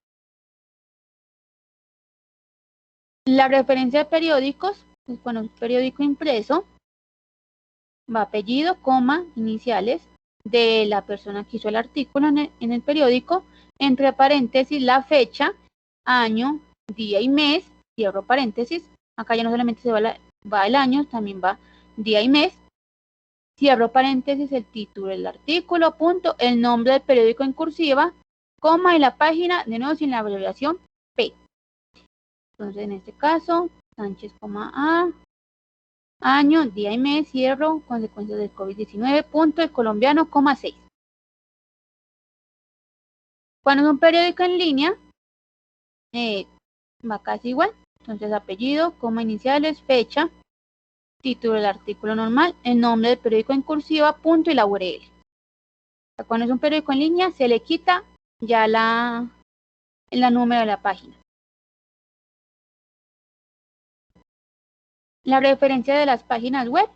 La referencia de periódicos, pues cuando un periódico impreso, va apellido, coma, iniciales de la persona que hizo el artículo en el periódico, entre paréntesis la fecha, año, día y mes, cierro paréntesis, acá ya no solamente se va el año, también va día y mes, cierro paréntesis el título del artículo, punto, el nombre del periódico en cursiva, coma y la página, de nuevo sin la abreviación P. Entonces en este caso, Sánchez, A, año, día y mes, cierro, consecuencias del COVID-19, punto, el colombiano, 6. Cuando es un periódico en línea, va casi igual, entonces apellido, coma, iniciales, fecha, título del artículo normal, el nombre del periódico en cursiva, punto y la URL. Cuando es un periódico en línea, se le quita ya el número de la página. La referencia de las páginas web,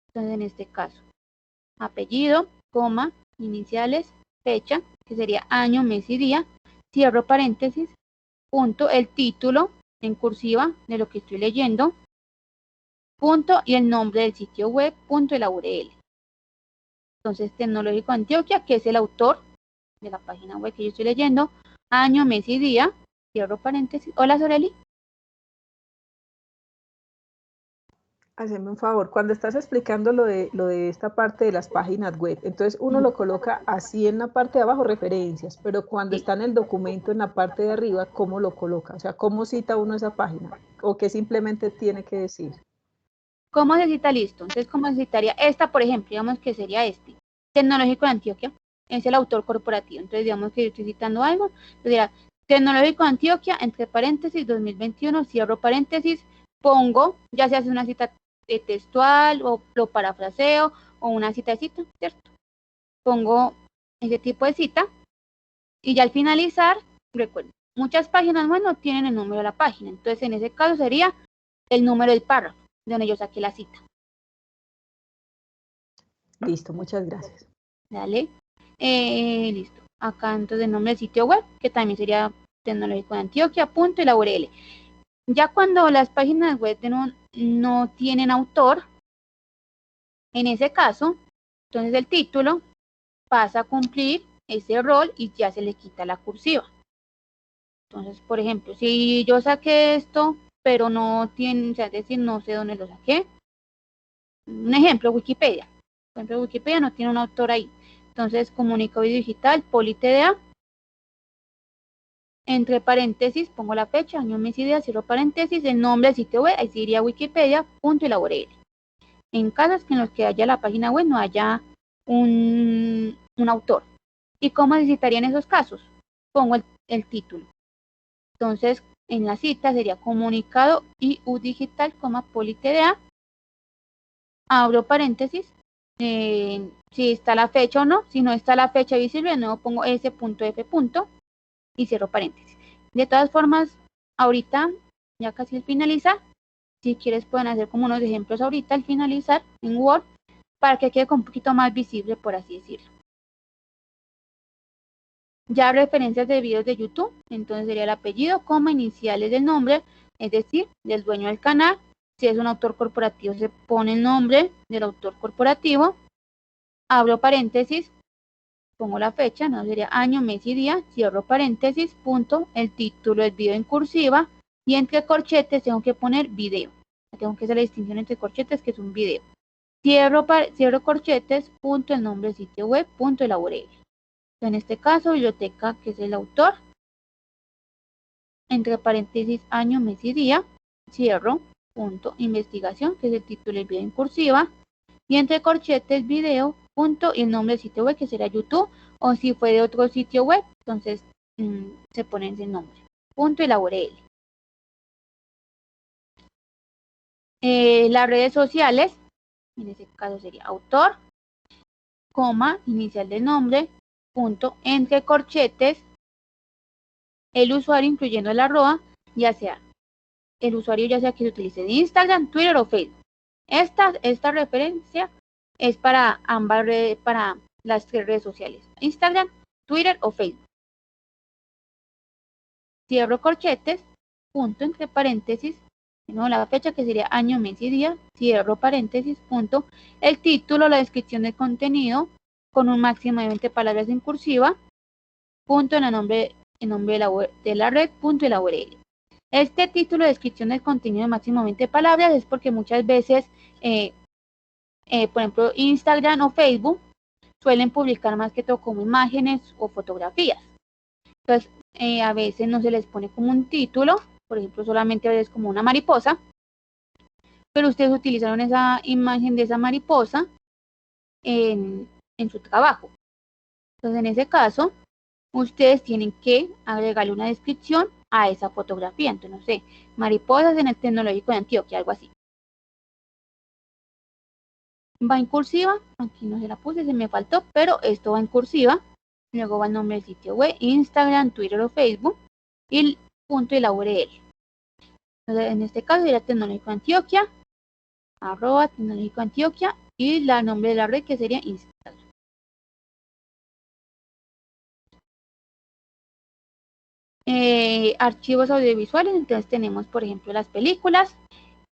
entonces en este caso, apellido, coma, iniciales, fecha, que sería año, mes y día, cierro paréntesis, punto, el título en cursiva de lo que estoy leyendo, punto, y el nombre del sitio web, punto, y la URL. Entonces, Tecnológico Antioquia, que es el autor de la página web que yo estoy leyendo, año, mes y día, cierro paréntesis. Hola, Soreli. Haceme un favor, cuando estás explicando lo de esta parte de las páginas web, entonces uno lo coloca así en la parte de abajo, referencias, pero cuando está en el documento en la parte de arriba, ¿cómo lo coloca? O sea, ¿cómo cita uno esa página? ¿O qué simplemente tiene que decir? ¿Cómo se cita listo? Entonces, ¿cómo se citaría? Esta, por ejemplo, digamos que sería Tecnológico de Antioquia, es el autor corporativo. Entonces, digamos que yo estoy citando algo, entonces dirá, Tecnológico de Antioquia, entre paréntesis, 2021, cierro paréntesis, pongo, ya se hace una cita textual o lo parafraseo o una cita de cita, ¿cierto? Pongo ese tipo de cita y ya al finalizar, recuerden, muchas páginas web no tienen el número de la página, entonces en ese caso sería el número del párrafo de donde yo saqué la cita. Listo, muchas gracias. Dale. Listo. Acá entonces el nombre del sitio web, que también sería Tecnológico de Antioquia, punto y la URL. Ya cuando las páginas web no tienen autor, en ese caso, entonces el título pasa a cumplir ese rol y ya se le quita la cursiva. Entonces, por ejemplo, si yo saqué esto, pero no tiene, o sea, es decir, no sé dónde lo saqué. Un ejemplo, Wikipedia. Por ejemplo, Wikipedia no tiene un autor ahí. Entonces, comunicado digital, PoliTDA, entre paréntesis, pongo la fecha, año, mes y día, cierro paréntesis, el nombre del sitio web, ahí sí iría Wikipedia, punto y la URL. En casos en los que haya la página web no haya un autor. ¿Y cómo necesitaría en esos casos? Pongo el título. Entonces, en la cita sería comunicado IU digital, PoliTDA, abro paréntesis, si está la fecha o no, si no está la fecha visible, de nuevo pongo S.F. y cierro paréntesis. De todas formas, ahorita, ya casi al finalizar, si quieres pueden hacer como unos ejemplos ahorita al finalizar en Word, para que quede un poquito más visible, por así decirlo. Ya referencias de videos de YouTube, entonces sería el apellido, coma, iniciales del nombre, es decir, del dueño del canal. Si es un autor corporativo, se pone el nombre del autor corporativo. Abro paréntesis, pongo la fecha, no sería año, mes y día, cierro paréntesis, punto, el título del video en cursiva, y entre corchetes tengo que poner video. Tengo que hacer la distinción entre corchetes, que es un video. Cierro corchetes, punto, el nombre del sitio web, punto, el URL. En este caso, biblioteca, que es el autor, entre paréntesis, año, mes y día, cierro, punto, investigación, que es el título del video en cursiva, y entre corchetes, video, punto, y el nombre del sitio web, que será YouTube, o si fue de otro sitio web, entonces se pone ese nombre, punto, y la URL. Las redes sociales, en este caso sería autor, coma, inicial del nombre, punto, entre corchetes, el usuario incluyendo el arroba, ya sea el usuario ya sea que se utilice de Instagram, Twitter o Facebook. Esta referencia es para ambas redes, para las 3 redes sociales, Instagram, Twitter o Facebook. Cierro corchetes, punto, entre paréntesis, no, la fecha, que sería año, mes y día, cierro paréntesis, punto, el título, la descripción del contenido, con un máximo de 20 palabras en cursiva, punto, en el nombre de la red, punto, y la URL. Este título de descripción del contenido de máximo 20 palabras es porque muchas veces, por ejemplo, Instagram o Facebook suelen publicar más que todo como imágenes o fotografías. Entonces, a veces no se les pone como un título, por ejemplo, solamente a veces como una mariposa, pero ustedes utilizaron esa imagen de esa mariposa en su trabajo. Entonces, en ese caso, ustedes tienen que agregarle una descripción a esa fotografía. Entonces, no sé, mariposas en el Tecnológico de Antioquia, algo así. Va en cursiva, aquí no se la puse, se me faltó, pero esto va en cursiva. Luego va el nombre del sitio web, Instagram, Twitter o Facebook, y el punto y la URL. Entonces, en este caso sería Tecnológico de Antioquia, arroba Tecnológico de Antioquia, y el nombre de la red, que sería Instagram. Archivos audiovisuales, entonces tenemos, por ejemplo, las películas,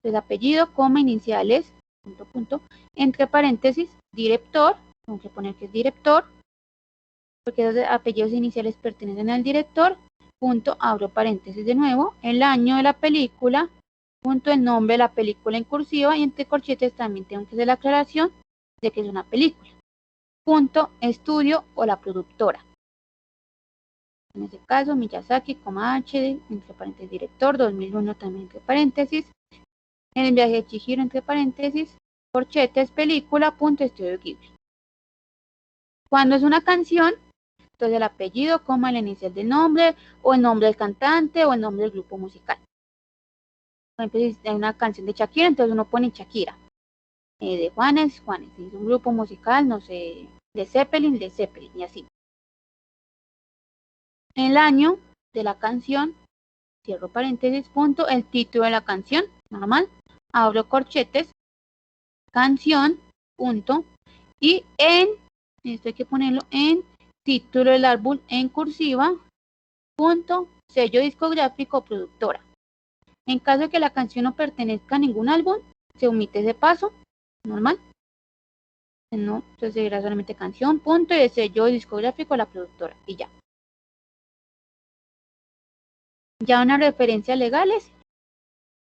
entonces apellido, coma, iniciales, punto, punto, entre paréntesis, director, tengo que poner que es director, porque los apellidos iniciales pertenecen al director, punto, abro paréntesis de nuevo, el año de la película, punto, el nombre de la película en cursiva, y entre corchetes también tengo que hacer la aclaración de que es una película, punto, estudio o la productora. En este caso, Miyazaki, H, entre paréntesis, director, 2001 también entre paréntesis, El viaje de Chihiro, entre paréntesis, corchetes, película, punto, estudio Ghibli. Cuando es una canción, entonces el apellido, coma, el inicial del nombre, o el nombre del cantante, o el nombre del grupo musical. Por ejemplo, si hay una canción de Shakira, entonces uno pone Shakira. De Juanes, si es un grupo musical, no sé, de Zeppelin, y así. El año de la canción, cierro paréntesis, punto, el título de la canción, normal, abro corchetes, canción, punto, y esto hay que ponerlo en título del álbum en cursiva, punto, sello discográfico o productora. En caso de que la canción no pertenezca a ningún álbum, se omite ese paso, normal. No, entonces será solamente canción, punto, y el sello discográfico a la productora, y ya. Ya unas referencias legales,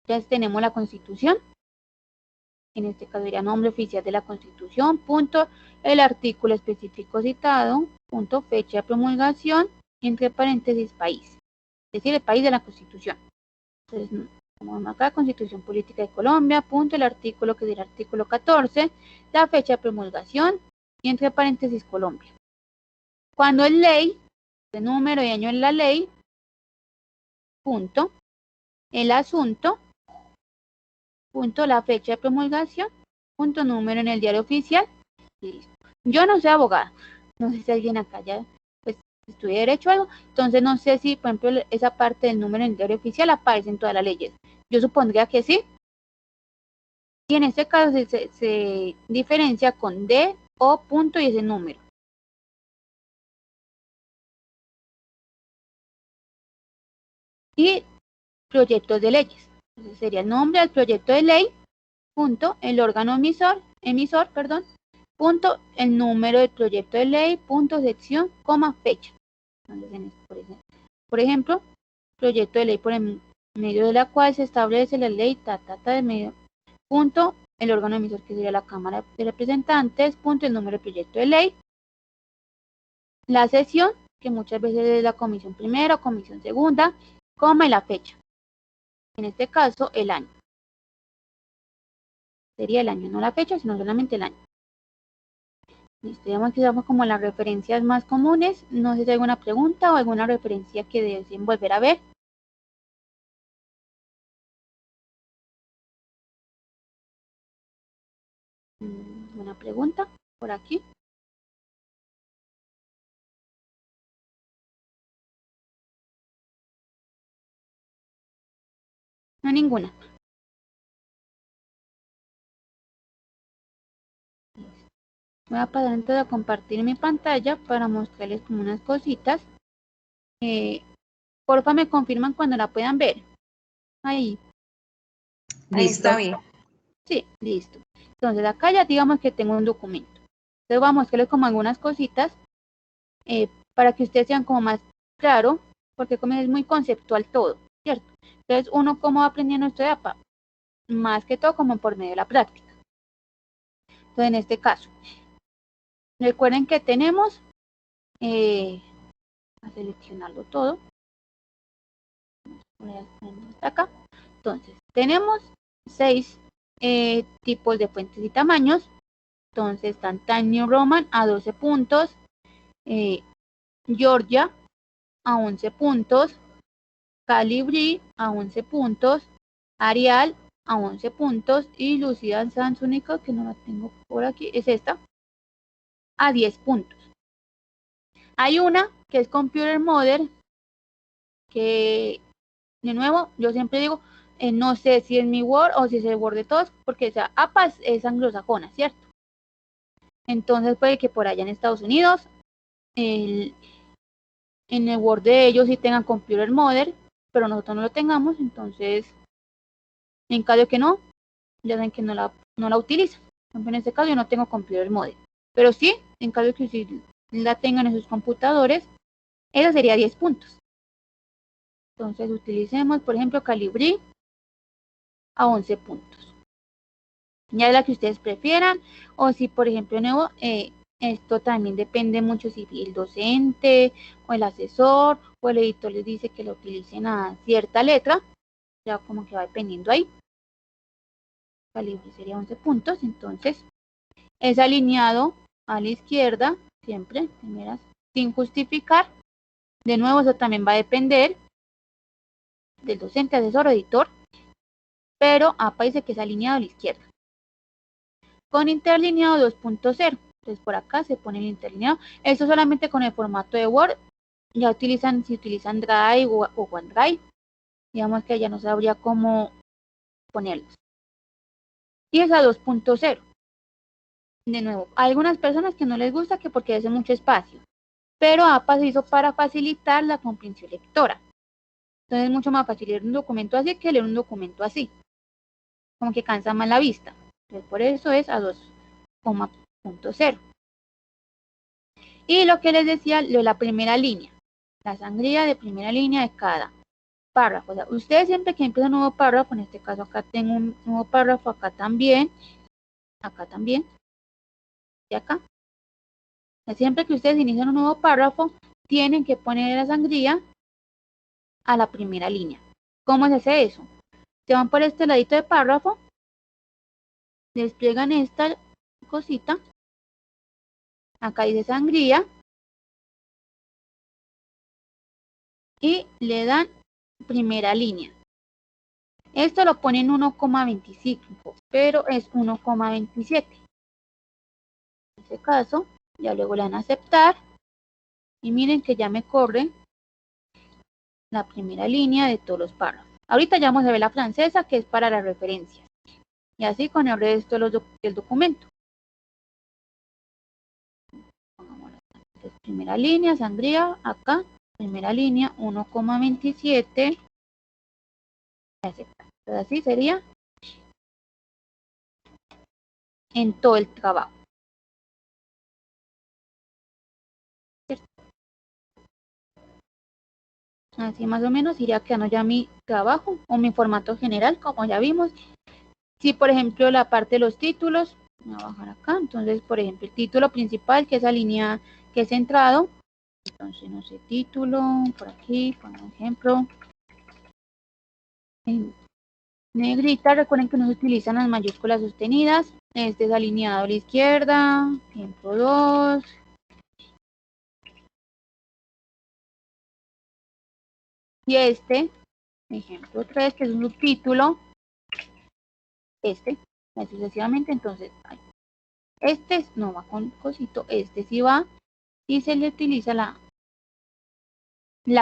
ya tenemos la Constitución, en este caso sería nombre oficial de la Constitución, punto, el artículo específico citado, punto, fecha de promulgación, entre paréntesis, país, es decir, el país de la Constitución. Entonces, como acá, Constitución Política de Colombia, punto, el artículo, que es el artículo 14, la fecha de promulgación, y entre paréntesis, Colombia. Cuando es ley, de número y año en la ley, punto, el asunto, punto, la fecha de promulgación, punto, número en el diario oficial, y listo. Yo no soy abogada, no sé si alguien acá ya pues estudia derecho o algo, entonces no sé si, por ejemplo, esa parte del número en el diario oficial aparece en todas las leyes. Yo supondría que sí, y en este caso se diferencia con D, O, punto, y ese número. Y proyectos de leyes. Entonces sería el nombre del proyecto de ley, punto, el órgano emisor, punto, el número del proyecto de ley, punto, sección, coma, fecha. Entonces, por ejemplo, proyecto de ley por el medio de la cual se establece la ley, de medio, punto, el órgano emisor que sería la Cámara de Representantes, punto, el número del proyecto de ley, la sesión, que muchas veces es la comisión primera o comisión segunda, coma y la fecha. En este caso, el año. Sería el año, no la fecha, sino solamente el año. Listo, digamos que somos como las referencias más comunes. No sé si hay alguna pregunta o alguna referencia que deseen volver a ver. ¿Una pregunta por aquí? No, ninguna. Voy a pasar entonces a compartir mi pantalla para mostrarles como unas cositas. Porfa, me confirman cuando la puedan ver. Ahí. Ahí Listo. está bien. Sí, listo. Entonces acá ya digamos que tengo un documento. Entonces voy a mostrarles como algunas cositas para que ustedes sean como más claro, porque como es muy conceptual todo, ¿cierto? Entonces uno cómo va aprendiendo esto de APA, más que todo como por medio de la práctica. Entonces en este caso, recuerden que tenemos, a seleccionarlo todo, hasta acá. Entonces tenemos 6 tipos de fuentes y tamaños. Entonces están Times New Roman a 12 puntos, Georgia a 11 puntos, Calibri a 11 puntos, Arial a 11 puntos y Lucida Samsónica, que no la tengo por aquí, es esta, a 10 puntos. Hay una que es Computer Model, que de nuevo yo siempre digo, no sé si es mi Word o si es el Word de todos, porque esa APA es anglosajona, ¿cierto? Entonces puede que por allá en Estados Unidos en el Word de ellos sí tengan Computer Model, pero nosotros no lo tengamos, entonces en caso que no, ya saben que no la utilizan. En este caso yo no tengo Computer Model, pero sí, en caso de que si la tengan en sus computadores, eso sería 10 puntos. Entonces utilicemos, por ejemplo, Calibri a 11 puntos. Ya es la que ustedes prefieran, o si por ejemplo nuevo, esto también depende mucho si el docente o el asesor o el editor les dice que lo utilicen a cierta letra, ya como que va dependiendo ahí. Calibre sería 11 puntos, entonces es alineado a la izquierda, siempre, primeras, sin justificar. De nuevo, eso también va a depender del docente, asesor o editor, pero APA dice que es alineado a la izquierda. Con interlineado 2.0, entonces por acá se pone el interlineado. Esto solamente con el formato de Word, ya utilizan, si utilizan Drive o OneDrive, digamos que ya no sabría cómo ponerlos. Y es a 2.0. De nuevo, hay algunas personas que no les gusta que porque hace mucho espacio, pero APA se hizo para facilitar la comprensión lectora. Entonces es mucho más fácil leer un documento así que leer un documento así, como que cansa más la vista. Entonces por eso es a 2.0. Y lo que les decía, la primera línea, la sangría de primera línea de cada párrafo. O sea, ustedes siempre que empiezan un nuevo párrafo, en este caso acá tengo un nuevo párrafo, acá también, y acá. Siempre que ustedes inician un nuevo párrafo, tienen que poner la sangría a la primera línea. ¿Cómo se hace eso? Se van por este ladito de párrafo, despliegan esta cosita, acá dice sangría, y le dan primera línea. Esto lo ponen 1,25, pero es 1,27. En este caso, ya luego le dan a aceptar, y miren que ya me corre la primera línea de todos los párrafos. Ahorita ya vamos a ver la francesa, que es para las referencias. Y así con el resto del documento. Entonces, primera línea, sangría, acá, primera línea, 1,27. Entonces así sería en todo el trabajo. Así más o menos iría quedando ya mi trabajo o mi formato general, como ya vimos. Si por ejemplo la parte de los títulos, voy a bajar acá, entonces por ejemplo el título principal, que es la línea que es centrado, entonces no sé, título, por aquí, por ejemplo, en negrita, recuerden que no se utilizan las mayúsculas sostenidas, este es alineado a la izquierda, ejemplo 2, y este, ejemplo 3, que es un subtítulo, este, así sucesivamente, entonces, este no va con cosito, este sí va, y se le utiliza la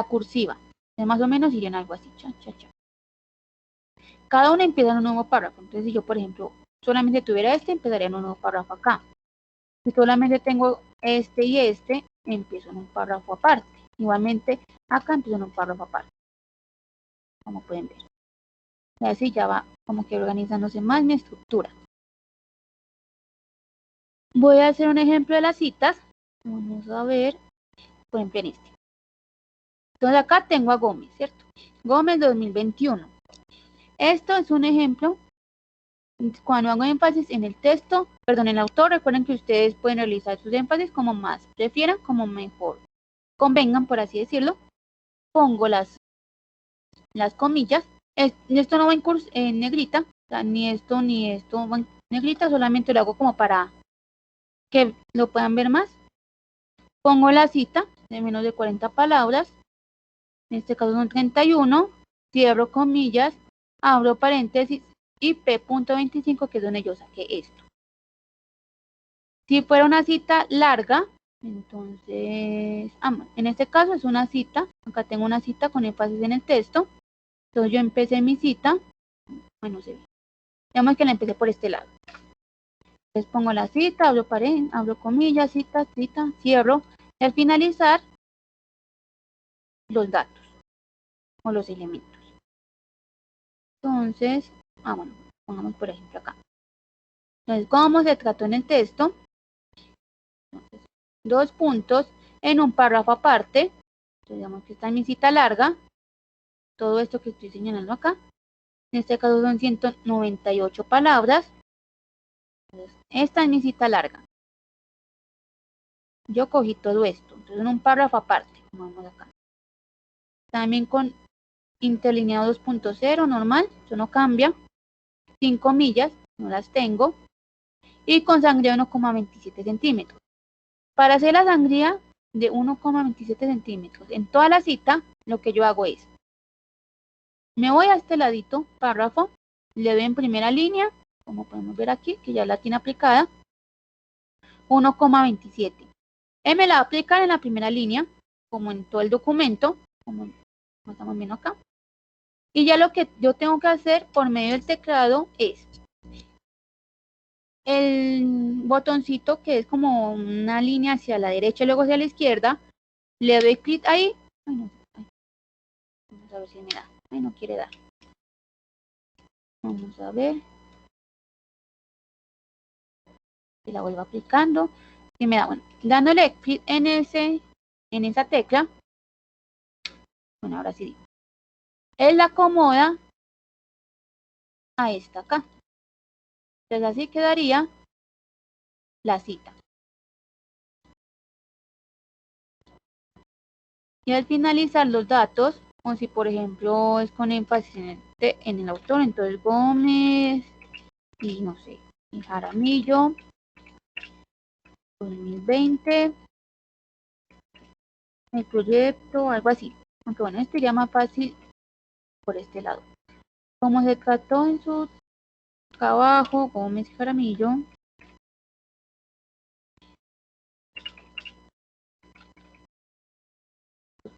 cursiva, más o menos irían algo así, cha, cha, cha. Cada uno empieza en un nuevo párrafo, entonces si yo, por ejemplo, solamente tuviera este, empezaría en un nuevo párrafo acá. Si solamente tengo este y este, empiezo en un párrafo aparte. Igualmente, acá empiezo en un párrafo aparte, como pueden ver. Y así ya va como que organizándose más mi estructura. Voy a hacer un ejemplo de las citas. Vamos a ver, por ejemplo, en este. Entonces acá tengo a Gómez, ¿cierto? Gómez 2021. Esto es un ejemplo. Cuando hago énfasis en el texto, perdón, en el autor, recuerden que ustedes pueden realizar sus énfasis como más prefieran, como mejor convengan, por así decirlo. Pongo las comillas. Esto no va en negrita, o sea, ni esto va en negrita, solamente lo hago como para que lo puedan ver más. Pongo la cita de menos de 40 palabras, en este caso son 31, cierro comillas, abro paréntesis y P.25, que es donde yo saqué esto. Si fuera una cita larga, entonces, en este caso es una cita, acá tengo una cita con énfasis en el texto, entonces yo empecé mi cita, bueno, se ve, digamos que la empecé por este lado. Entonces pongo la cita, abro comillas, cita, cierro, y al finalizar, los datos o los elementos. Entonces, bueno, pongamos por ejemplo acá. Entonces, ¿cómo se trató en el texto? Entonces, 2 puntos en un párrafo aparte. Entonces, digamos que esta es mi cita larga. Todo esto que estoy señalando acá. En este caso son 198 palabras. Entonces, esta es mi cita larga. Yo cogí todo esto. Entonces, en un párrafo aparte. Vamos acá. También con interlineado 2.0 normal. Eso no cambia. Sin comillas. No las tengo. Y con sangría 1,27 centímetros. Para hacer la sangría de 1,27 centímetros en toda la cita, lo que yo hago es, me voy a este ladito, párrafo, le doy en primera línea, como podemos ver aquí, que ya la tiene aplicada, 1,27. Él me la va a aplicar en la primera línea, como en todo el documento, como estamos viendo acá. Y ya lo que yo tengo que hacer por medio del teclado es el botoncito que es como una línea hacia la derecha y luego hacia la izquierda, le doy clic ahí. Ay, no, vamos a ver si me da. Ay, no quiere dar. Vamos a ver. Y la vuelvo aplicando. Y me da, bueno, dándole clic en esa tecla. Bueno, ahora sí. Él la acomoda a esta acá. Entonces así quedaría la cita. Y al finalizar los datos, o si por ejemplo es con énfasis en el autor, entonces Gómez y no sé, y Jaramillo 2020, el proyecto, algo así. Aunque bueno, esto iría más fácil por este lado. Como se trató en su trabajo, Gómez y Jaramillo,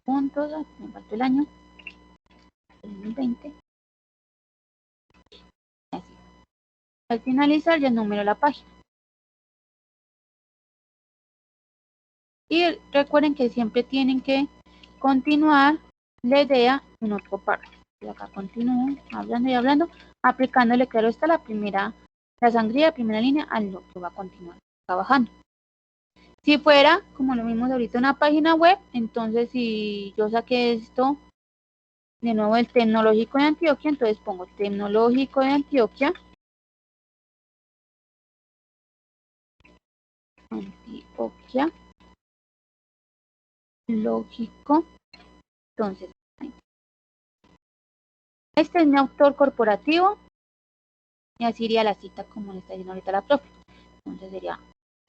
puntos, me faltó el año, 2020. Así. Al finalizar ya número la página. Y recuerden que siempre tienen que continuar la idea en otro párrafo. Y acá continúo hablando y hablando, aplicándole, claro, está la sangría, primera línea, a lo que va a continuar trabajando. Si fuera, como lo vimos ahorita, una página web, entonces si yo saqué esto de nuevo el Tecnológico de Antioquia, entonces pongo Tecnológico de Antioquia, lógico, entonces, este es mi autor corporativo, y así iría la cita como le está diciendo ahorita la profe. Entonces sería,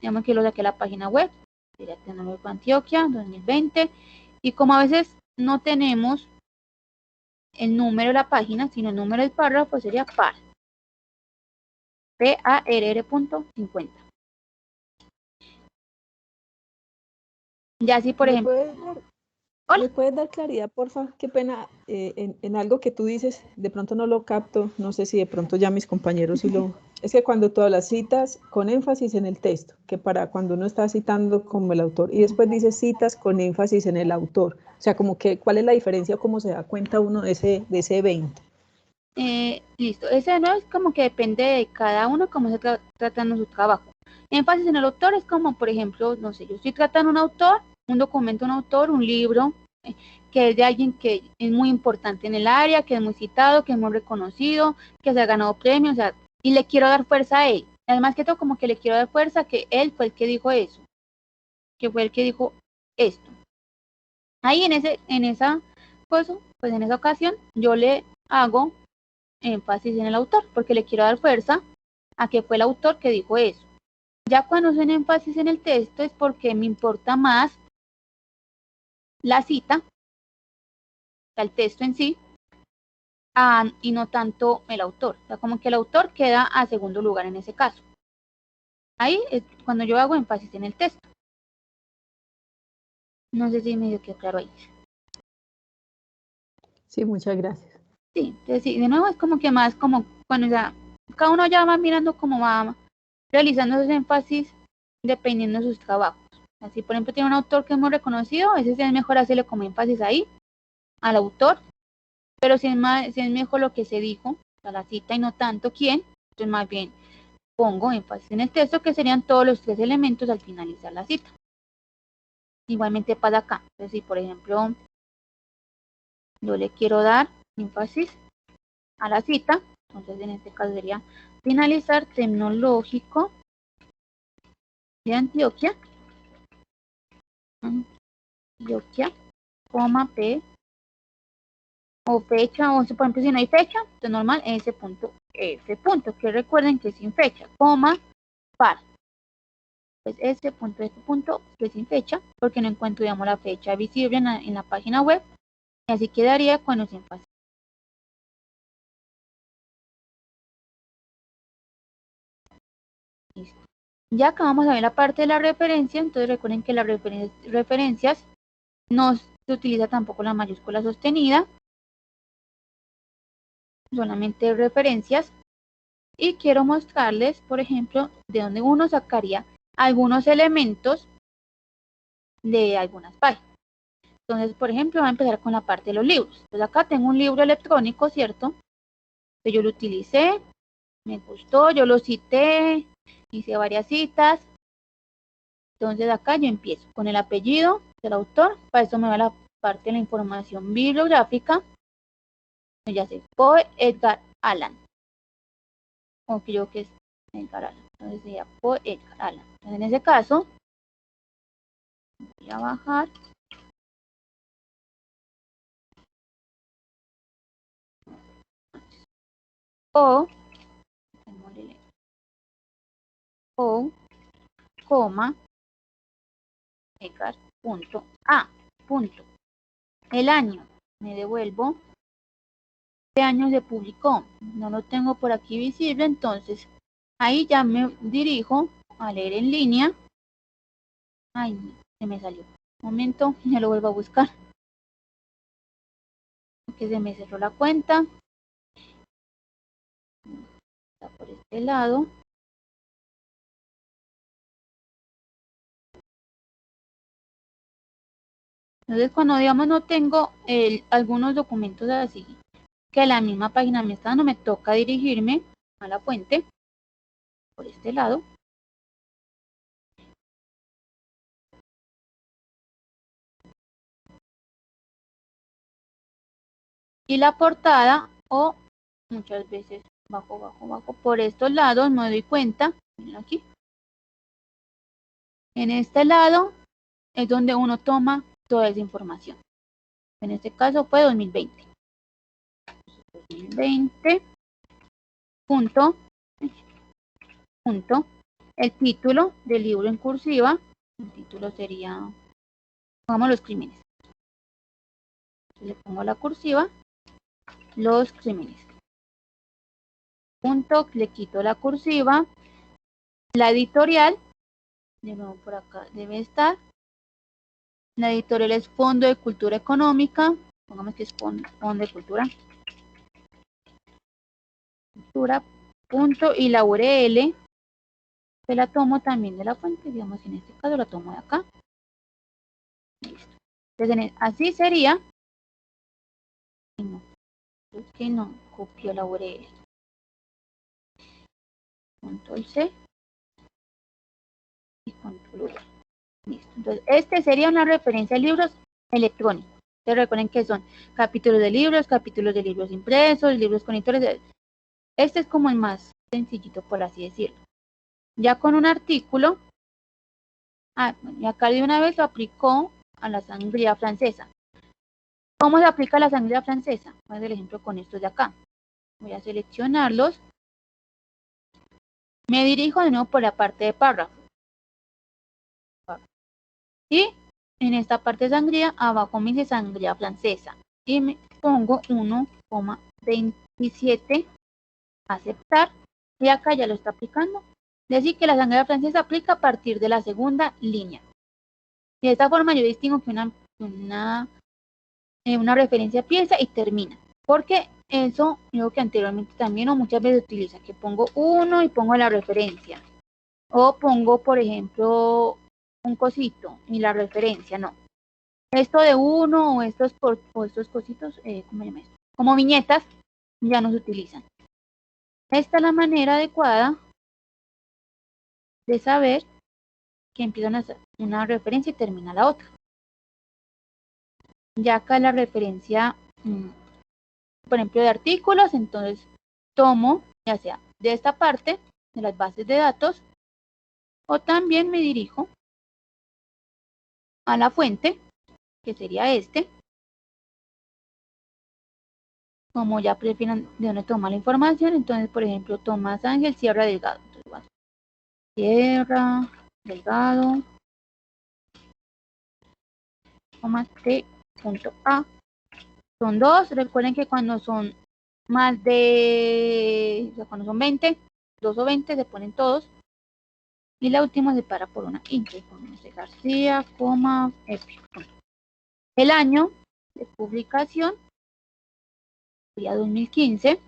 digamos que lo saqué a la página web, sería Tecnológico de Antioquia 2020, y como a veces no tenemos el número de la página, sino el número del párrafo, sería par, PARR.50. Ya así, por ejemplo, ¿Me puedes dar claridad, porfa? Qué pena, en algo que tú dices, de pronto no lo capto, no sé si de pronto ya mis compañeros sí lo... Es que cuando todas las citas con énfasis en el texto, que para cuando uno está citando como el autor, y después dice citas con énfasis en el autor, o sea, como que, ¿cuál es la diferencia o cómo se da cuenta uno de ese evento? listo, ese no es como que depende de cada uno cómo se tratando su trabajo. Énfasis en el autor es como, por ejemplo, no sé, yo estoy tratando un autor, un documento, un autor, un libro, que es de alguien que es muy importante en el área, que es muy citado, que es muy reconocido, que se ha ganado premios, o sea, y le quiero dar fuerza a él. Además que todo como que le quiero dar fuerza que él fue el que dijo eso, que fue el que dijo esto. Ahí en esa cosa, pues en esa ocasión, yo le hago énfasis en el autor, porque le quiero dar fuerza a que fue el autor que dijo eso. Ya cuando hacen énfasis en el texto es porque me importa más la cita, el texto en sí, y no tanto el autor. O sea, como que el autor queda a segundo lugar en ese caso. Ahí es cuando yo hago énfasis en el texto. No sé si me quedó claro ahí. Sí, muchas gracias. Sí, entonces sí, de nuevo es como que más como cuando ya cada uno ya va mirando cómo va realizando esos énfasis dependiendo de sus trabajos. Así, por ejemplo, tiene un autor que es muy reconocido, ese sí es mejor hacerle como énfasis ahí al autor, pero si es mejor lo que se dijo, a la cita y no tanto quién, entonces más bien pongo énfasis en el texto que serían todos los 3 elementos al finalizar la cita. Igualmente pasa acá. Entonces, si por ejemplo yo le quiero dar énfasis a la cita, entonces en este caso sería finalizar Tecnológico de Antioquia, coma P, o fecha, o por ejemplo si no hay fecha, entonces normal S punto, que recuerden que es sin fecha, coma, par. Pues S punto, que es sin fecha, porque no encuentro, digamos, la fecha visible en la página web, y así quedaría cuando se énfasis. Listo. Ya acabamos de ver la parte de la referencia, entonces recuerden que las referencias no se utiliza tampoco la mayúscula sostenida, solamente referencias, y quiero mostrarles, por ejemplo, de dónde uno sacaría algunos elementos de algunas páginas. Entonces, por ejemplo, voy a empezar con la parte de los libros. Entonces acá tengo un libro electrónico, ¿cierto? Entonces yo lo utilicé, me gustó, yo lo cité, hice varias citas. Entonces acá yo empiezo con el apellido del autor, para eso me va la parte de la información bibliográfica. Ya sé, Poe Edgar Allan, o que yo que es Edgar Allan, entonces sería Poe Edgar Allan. Entonces en ese caso, voy a bajar. O, coma, Edgar, punto, punto. El año, me devuelvo. ¿Qué año se publicó? No lo tengo por aquí visible, entonces ahí ya me dirijo a leer en línea. Ay, se me salió. Un momento, ya lo vuelvo a buscar. Que se me cerró la cuenta. Está por este lado. Entonces, cuando digamos no tengo algunos documentos así, que la misma página me está dando, me toca dirigirme a la fuente por este lado. y la portada, o muchas veces bajo, por estos lados me doy cuenta, miren aquí, en este lado es donde uno toma toda esa información. En este caso fue 2020. 2020, punto, el título del libro en cursiva, el título sería, pongamos los crímenes. Le pongo la cursiva, los crímenes. Punto, le quito la cursiva, la editorial, de nuevo por acá debe estar. La editorial es Fondo de Cultura Económica, pongamos que es Fondo de Cultura, punto, y la URL, se la tomo también de la fuente, digamos en este caso la tomo de acá. Listo. Entonces, así sería, no, es que no copio la URL. Control C y Control V. Listo. Entonces, este sería una referencia a libros electrónicos. Ustedes recuerden que son capítulos de libros impresos, libros con editores. Este es como el más sencillito, por así decirlo. Ya con un artículo, y acá de una vez lo aplicó a la sangría francesa. ¿Cómo se aplica a la sangría francesa? Voy a hacer el ejemplo con estos de acá. Voy a seleccionarlos. Me dirijo de nuevo por la parte de párrafo. Y en esta parte de sangría, abajo me dice sangría francesa. Y me pongo 1,27, aceptar. Y acá ya lo está aplicando. Decir que la sangría francesa aplica a partir de la segunda línea. Y de esta forma yo distingo que una referencia empieza y termina. Porque eso, yo que anteriormente también o muchas veces utiliza, que pongo 1 y pongo la referencia. O pongo, por ejemplo, un cosito y la referencia, no. Esto de 1 o estos cositos, ¿cómo se llama esto? Como viñetas, ya no se utilizan. Esta es la manera adecuada de saber que empieza una referencia y termina la otra. Ya acá la referencia, por ejemplo, de artículos, entonces tomo ya sea de esta parte, de las bases de datos, o también me dirijo a la fuente, que sería este, como ya prefieran de dónde tomar la información. Entonces, por ejemplo, Tomás Ángel Sierra Delgado. Entonces, Sierra Delgado, T.A. Son 2. Recuerden que cuando son más de, o sea, cuando son 20, 2 o 20, se ponen todos. Y la última se para por una I. Entonces, García, F. El año de publicación sería 2015.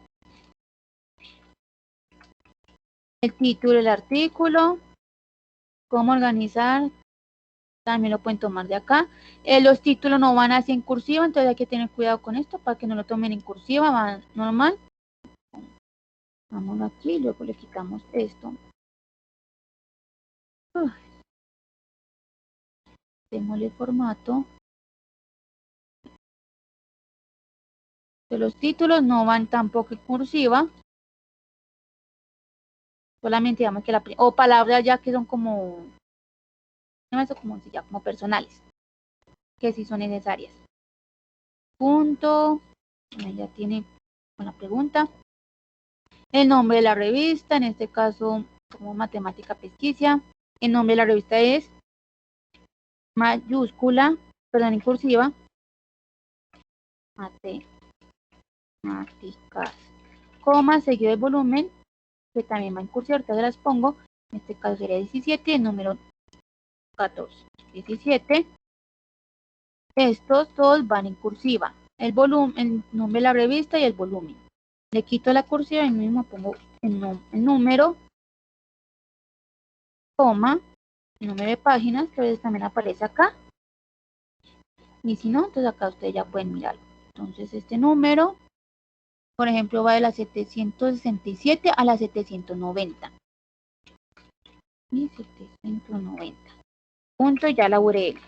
El título del artículo, cómo organizar, también lo pueden tomar de acá. Los títulos no van así en cursiva, entonces hay que tener cuidado con esto para que no lo tomen en cursiva, van normal. Vámonos aquí, luego le quitamos esto. Démosle formato. Los títulos no van tampoco en cursiva. Solamente digamos que o palabras ya que son como, como personales, que sí son necesarias. Punto. Ya tiene una pregunta. El nombre de la revista, en este caso como Matemática Pesquisa. El nombre de la revista es mayúscula, perdón, en cursiva. Matemáticas, coma, seguido del volumen, que también va en cursiva, ahorita se las pongo. En este caso sería 17, el número 14. 17. Estos todos van en cursiva. El volumen, el nombre de la revista y el volumen. Le quito la cursiva y mismo pongo el número, coma, el número de páginas, que a veces también aparece acá. Y si no, entonces acá ustedes ya pueden mirarlo. Entonces este número, por ejemplo, va de la 767 a la 790. Y 790. Punto, ya la URL.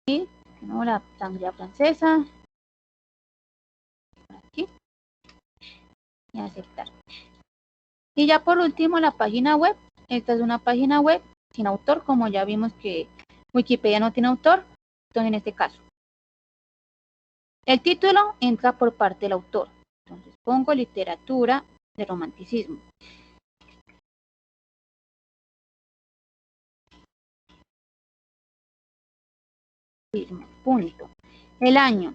Y No, la sangría francesa. Aquí. Y aceptar. Y ya por último la página web. Esta es una página web sin autor, como ya vimos que Wikipedia no tiene autor. Entonces en este caso, el título entra por parte del autor. Entonces pongo literatura de romanticismo. Punto. El año.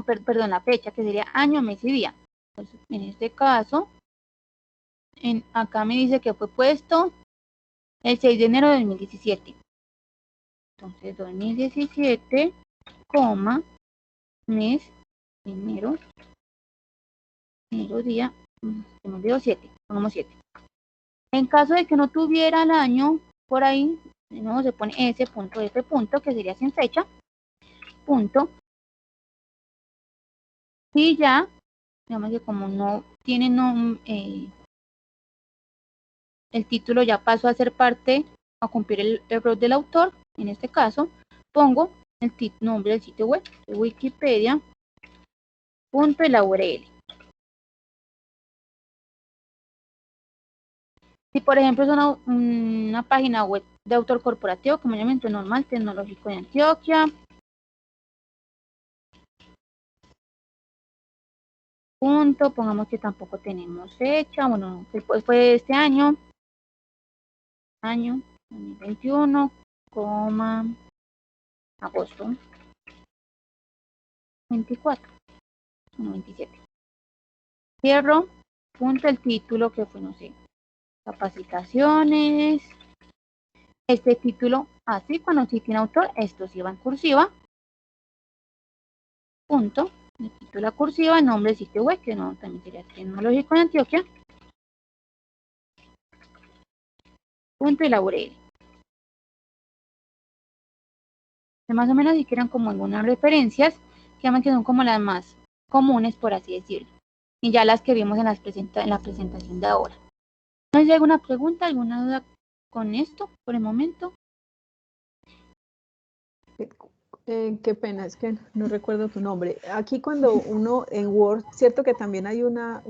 Perdón, la fecha, que sería año, mes y día. Entonces, en este caso, acá me dice que fue puesto el 6 de enero de 2017. Entonces, 2017, coma, mes, enero, día, se me olvidó 7, pongamos 7. En caso de que no tuviera el año por ahí, de nuevo se pone ese punto, que sería sin fecha, punto. Y ya, digamos que como no tiene el título ya pasó a ser parte, a cumplir el rol del autor, en este caso, pongo el nombre del sitio web, de Wikipedia, punto y la URL. Si por ejemplo es una página web de autor corporativo, como yo mencioné, normal, tecnológico de Antioquia, punto, pongamos que tampoco tenemos fecha, bueno, después fue este año 2021, agosto 24, 27. Cierro, punto el título que fue, no sé, capacitaciones. Este título, así cuando sí tiene autor, esto sí va en cursiva. Punto, el título cursiva, el nombre del sitio web, que no, también sería Tecnológico de Antioquia. Punto y la URL. Más o menos si quieran como algunas referencias, que llaman que son como las más comunes, por así decirlo. Y ya las que vimos en la presentación de ahora. ¿No hay alguna pregunta, alguna duda con esto por el momento? Qué pena, es que no recuerdo tu nombre. Aquí cuando uno en Word, cierto que también hay una,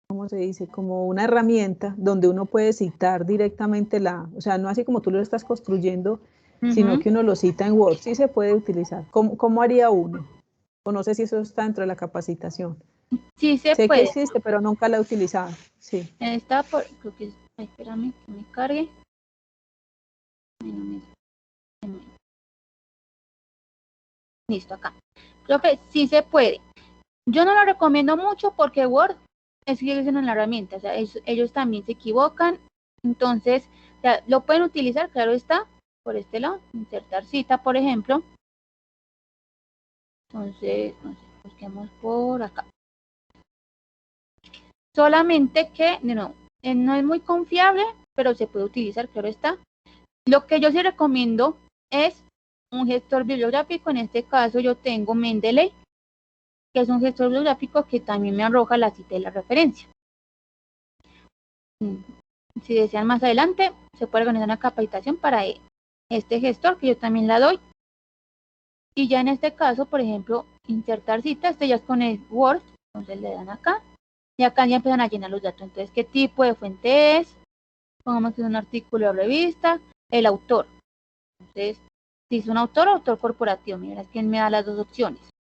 ¿cómo se dice? Como una herramienta donde uno puede citar directamente o sea, no así como tú lo estás construyendo, sino que uno lo cita en Word. Sí se puede utilizar. ¿Cómo haría uno? O no sé si eso está dentro de la capacitación. Sí se Sé puede. que existe, pero nunca la he utilizado. Sí. Está por, creo que, espérame que me cargue. Listo, acá. Profe, sí se puede. Yo no lo recomiendo mucho porque Word es que ellos en la herramienta, o sea, ellos también se equivocan. Entonces, o sea, lo pueden utilizar, claro está, por este lado, insertar cita, por ejemplo. Entonces, no sé, busquemos por acá. Solamente que, no es muy confiable, pero se puede utilizar, claro está. Lo que yo sí recomiendo es un gestor bibliográfico. En este caso yo tengo Mendeley, que es un gestor bibliográfico que también me arroja la cita y la referencia. Si desean más adelante, se puede organizar una capacitación para este gestor, que yo también la doy. Y ya en este caso, por ejemplo, insertar citas, ya es con el Word, entonces le dan acá, y acá ya empiezan a llenar los datos. Entonces, ¿qué tipo de fuente es? Pongamos que es un artículo de revista, el autor. Entonces, si es un autor o autor corporativo, mira, es quien me da las dos opciones.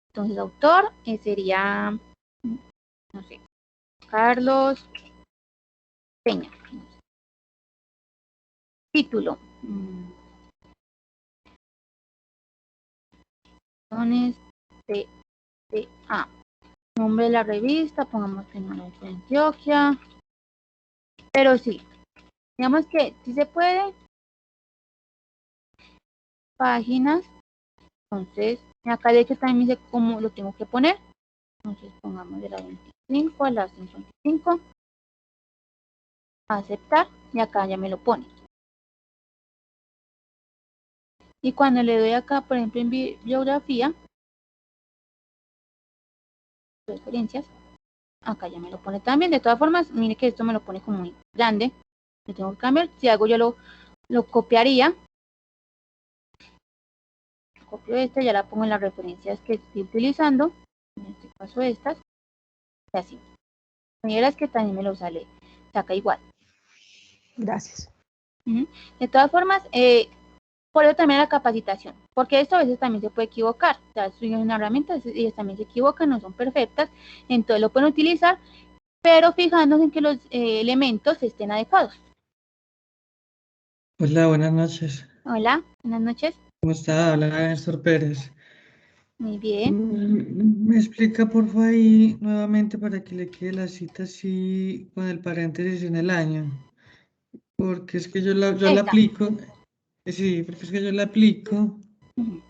Entonces, autor sería, no sé, Carlos Peña. Título. TTA. Nombre de la revista, pongamos Tecnológico de Antioquia. Pero sí, digamos que sí se puede. Páginas. Entonces, acá de hecho también dice cómo lo tengo que poner. Entonces, pongamos de la 25 a la 55. Aceptar. Y acá ya me lo pone. Y cuando le doy acá, por ejemplo, en bibliografía, referencias, acá ya me lo pone también. De todas formas, mire que esto me lo pone como muy grande. Lo tengo que cambiar. Si hago yo lo copiaría copio esta, ya la pongo en las referencias que estoy utilizando, en este caso estas, y así. Es que también me lo saca igual. Gracias. De todas formas, por eso también la capacitación, porque esto a veces también se puede equivocar. O sea, es una herramienta, ellas también se equivocan, no son perfectas, entonces lo pueden utilizar, pero fijándose en que los elementos estén adecuados. Hola, buenas noches. Hola, buenas noches. ¿Cómo está? Habla Néstor Pérez. Muy bien. ¿Me explica por favor ahí nuevamente para que le quede la cita así con el paréntesis en el año? Porque es que yo la Esta. aplico, sí, porque es que yo la aplico Ujú.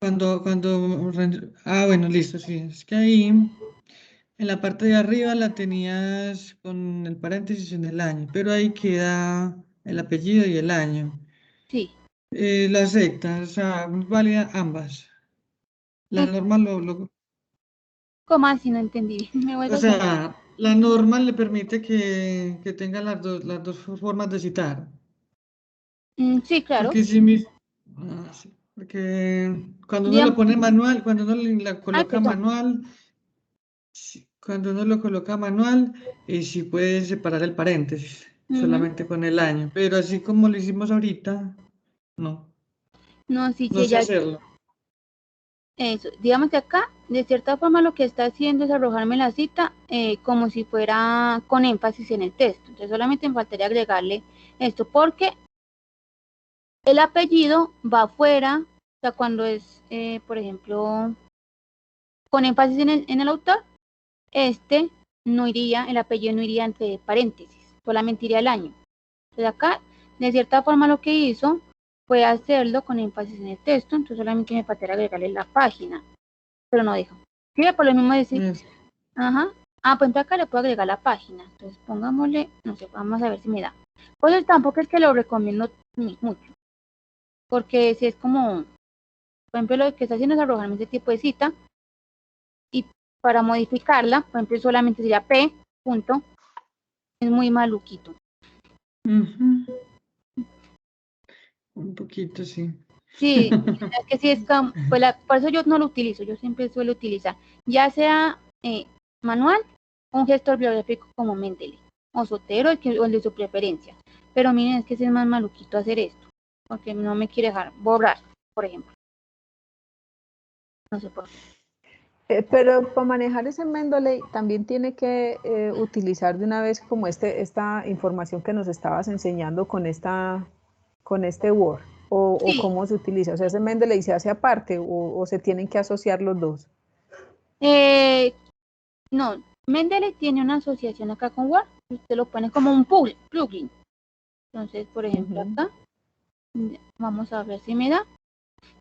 bueno, listo, sí, es que ahí en la parte de arriba la tenías con el paréntesis en el año, pero ahí queda el apellido y el año. Sí. La acepta, o sea, válida ambas. La norma ¿Cómo así? No entendí. Me vuelvo o a hacer. sea, la norma le permite que tenga las dos formas de citar. Sí, claro. Porque sí, porque cuando uno lo Digamos, pone manual, cuando uno la ay, coloca perdón. manual, cuando uno lo coloca manual, sí puede separar el paréntesis, solamente con el año. Pero así como lo hicimos ahorita, no, No, sí, no sí, sé ya. hacerlo. Eso, digamos que acá, de cierta forma, lo que está haciendo es arrojarme la cita como si fuera con énfasis en el texto. Entonces, solamente me faltaría agregarle esto, porque el apellido va afuera, o sea, cuando es, por ejemplo, con énfasis en el autor, no iría, el apellido no iría entre paréntesis, solamente iría el año. Entonces, acá, de cierta forma, lo que hizo fue hacerlo con énfasis en el texto, entonces solamente me faltaría agregarle la página, pero no deja. Sí, por lo mismo decir, ajá. Ah, pues acá le puedo agregar la página. Entonces pongámosle, no sé, vamos a ver si me da. Pues tampoco es que lo recomiendo mucho. Porque si es como, por ejemplo, lo que está haciendo es arrojarme ese tipo de cita. Y para modificarla, por ejemplo, solamente sería P, punto. Es muy maluquito. Un poquito, sí. Sí, es que sí es como, pues por eso yo no lo utilizo. Yo siempre suelo utilizar, ya sea manual o un gestor biográfico como Mendeley o Sotero, o el de su preferencia. Pero miren, es que es más maluquito hacer esto, porque no me quiere dejar borrar, por ejemplo. No sé por qué. Pero para manejar ese Mendeley también tiene que utilizar de una vez como esta información que nos estabas enseñando con este Word, o Sí. cómo se utiliza. O sea, ese Mendeley se hace aparte o se tienen que asociar los dos. No, Mendeley tiene una asociación acá con Word. Usted lo pone como un plugin. Entonces, por ejemplo, acá, vamos a ver si me da.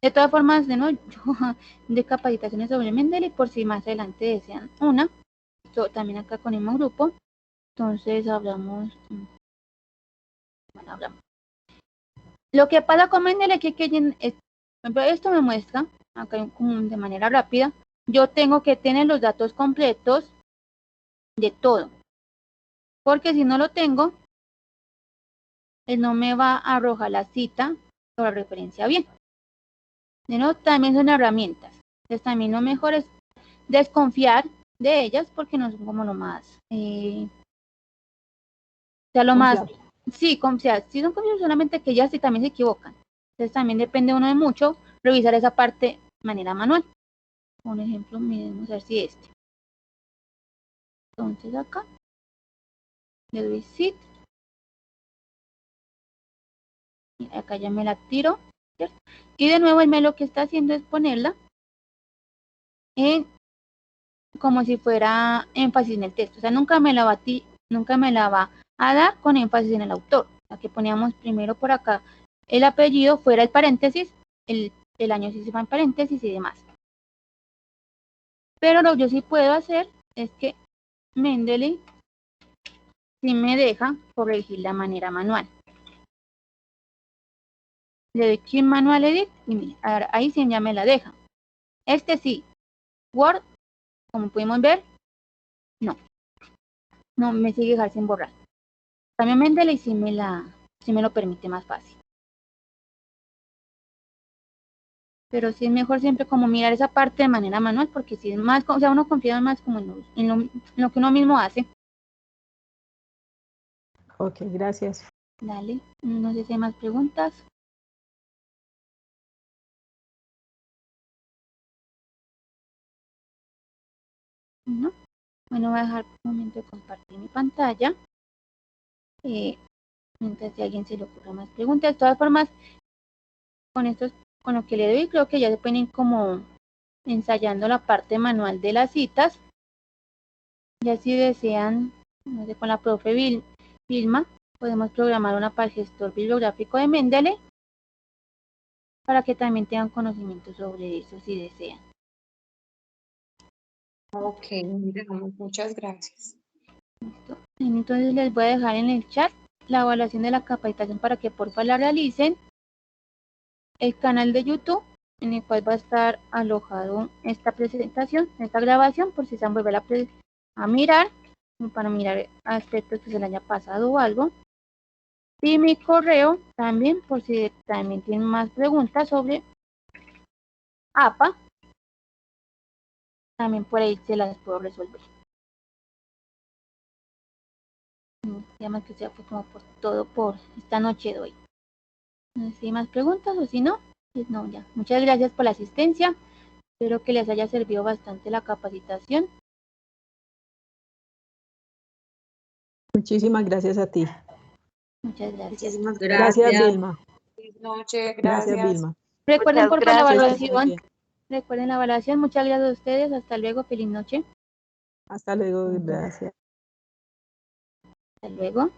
De todas formas, de nuevo, yo de capacitaciones sobre Mendeley, por si más adelante desean una, también acá con el mismo grupo. Entonces hablamos. Lo que pasa con Mendeley es que por ejemplo, esto me muestra acá como de manera rápida. Yo tengo que tener los datos completos de todo, porque si no lo tengo, él no me va a arrojar la cita o la referencia bien. De nuevo, también son herramientas. Entonces también lo mejor es desconfiar de ellas porque no son como lo más, sí, sí son confiables, solamente que ellas sí también se equivocan. Entonces también depende uno de mucho revisar esa parte de manera manual. Por ejemplo, vamos a ver si entonces acá le doy sit y acá ya me la tiro, ¿cierto? Y de nuevo él lo que está haciendo es ponerla en como si fuera énfasis en el texto. O sea, nunca me la va a dar con énfasis en el autor. La que poníamos primero por acá el apellido fuera el paréntesis, el año sí se va en paréntesis y demás. Pero lo que yo sí puedo hacer es que Mendeley sí me deja corregir la manera manual. Le doy clic en manual edit y mira, ahí sí ya me la deja. Sí, Word, como pudimos ver, no me sigue dejar sin borrar. También Mendeley sí me lo permite más fácil. pero sí es mejor siempre como mirar esa parte de manera manual, porque si es más, o sea, uno confía más como en lo que uno mismo hace. Ok, gracias. Dale, no sé si hay más preguntas. ¿No? Bueno, voy a dejar un momento de compartir mi pantalla. Mientras si a alguien se le ocurra más preguntas. De todas formas, con lo que le doy, creo que ya se pueden ir como ensayando la parte manual de las citas. Ya si desean, no sé, con la profe Vilma, podemos programar una para el gestor bibliográfico de Mendeley para que también tengan conocimiento sobre eso si desean. Ok, miramos, muchas gracias. ¿Listo? Entonces les voy a dejar en el chat la evaluación de la capacitación para que por favor la realicen. El canal de YouTube en el cual va a estar alojado esta presentación, esta grabación, por si se han vuelto a mirar, para mirar aspectos que se le haya pasado o algo. Y mi correo también, por si también tienen más preguntas sobre APA, también por ahí se las puedo resolver. Digamos que sea pues como por todo por esta noche de hoy. No sé si hay más preguntas o si no, pues no, ya. Muchas gracias por la asistencia. Espero que les haya servido bastante la capacitación. Muchísimas gracias a ti. Muchas gracias. Muchísimas Gracias, gracias. Vilma. Buenas noches, Gracias, gracias. Vilma. Recuerden por favor la Que estés muy evaluación. bien. Recuerden la evaluación. Muchas gracias a ustedes. Hasta luego. Feliz noche. Hasta luego, gracias. Hasta luego.